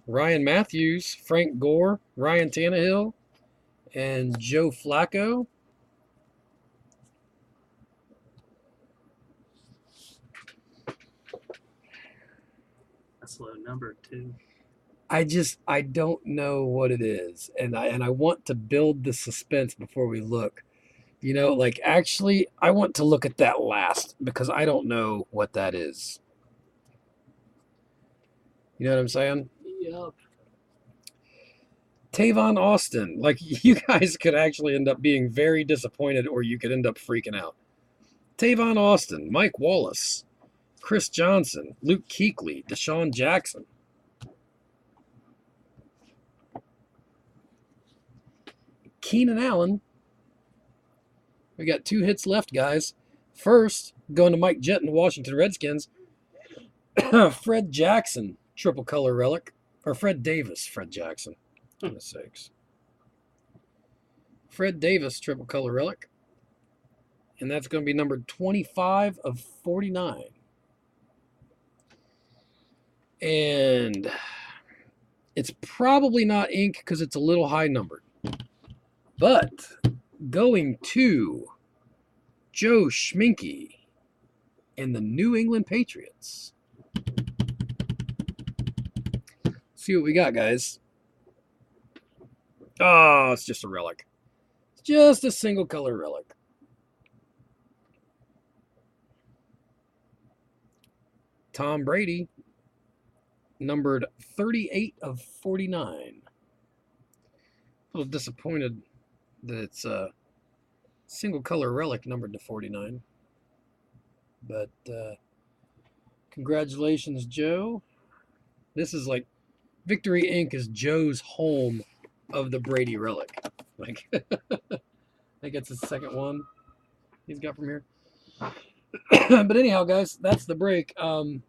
Ryan Matthews, Frank Gore, Ryan Tannehill, and Joe Flacco. That's low number too. I don't know what it is, and I want to build the suspense before we look. You know, like actually, I want to look at that last because I don't know what that is. You know what I'm saying? Yep. Tavon Austin. Like, you guys could actually end up being very disappointed, or you could end up freaking out. Tavon Austin, Mike Wallace, Chris Johnson, Luke Kuechly, Deshaun Jackson. Keenan Allen. We got 2 hits left, guys. First, going to Mike Jett and the Washington Redskins. Fred Jackson, triple color relic. Or Fred Davis, Fred Jackson. Goodness sakes. Fred Davis, triple color relic. And that's going to be numbered 25 of 49. And it's probably not ink because it's a little high numbered. But going to Joe Schminke and the New England Patriots. See what we got, guys. Oh, it's just a relic. It's just a single color relic. Tom Brady, numbered 38 of 49. A little disappointed that it's a single color relic numbered to 49. But congratulations, Joe. This is like Victory Inc. is Joe's home of the Brady relic. Like, I think it's the second one he's got from here. But anyhow, guys, that's the break. You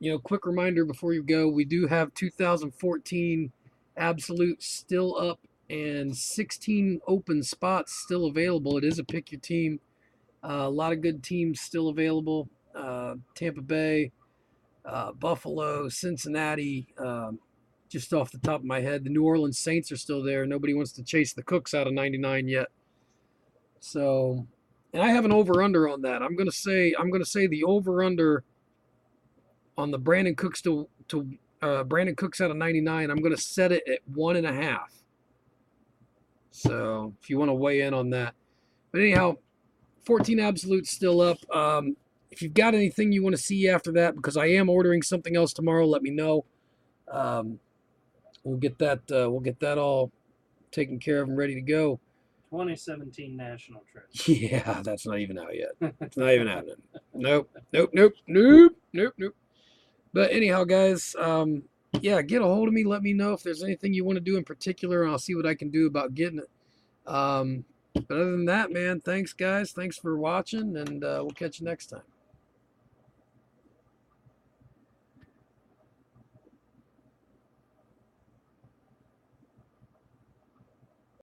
know, quick reminder before you go, we do have 2014 Absolute still up and 16 open spots still available. It is a pick your team. A lot of good teams still available. Tampa Bay, Buffalo, Cincinnati, just off the top of my head. The New Orleans Saints are still there. Nobody wants to chase the Cooks out of 99 yet. So, and I have an over-under on that. I'm gonna say the over-under on the Brandon Cooks Brandon Cooks out of 99. I'm gonna set it at 1.5. So if you want to weigh in on that. But anyhow, 14 Absolutes still up. If you've got anything you want to see after that, because I am ordering something else tomorrow, let me know. We'll get that all taken care of and ready to go. 2017 National Treasure. Yeah, that's not even out yet. It's not even happening. Nope. But anyhow, guys, yeah, get a hold of me. Let me know if there's anything you want to do in particular, and I'll see what I can do about getting it. But other than that, man, thanks, guys. Thanks for watching, and we'll catch you next time.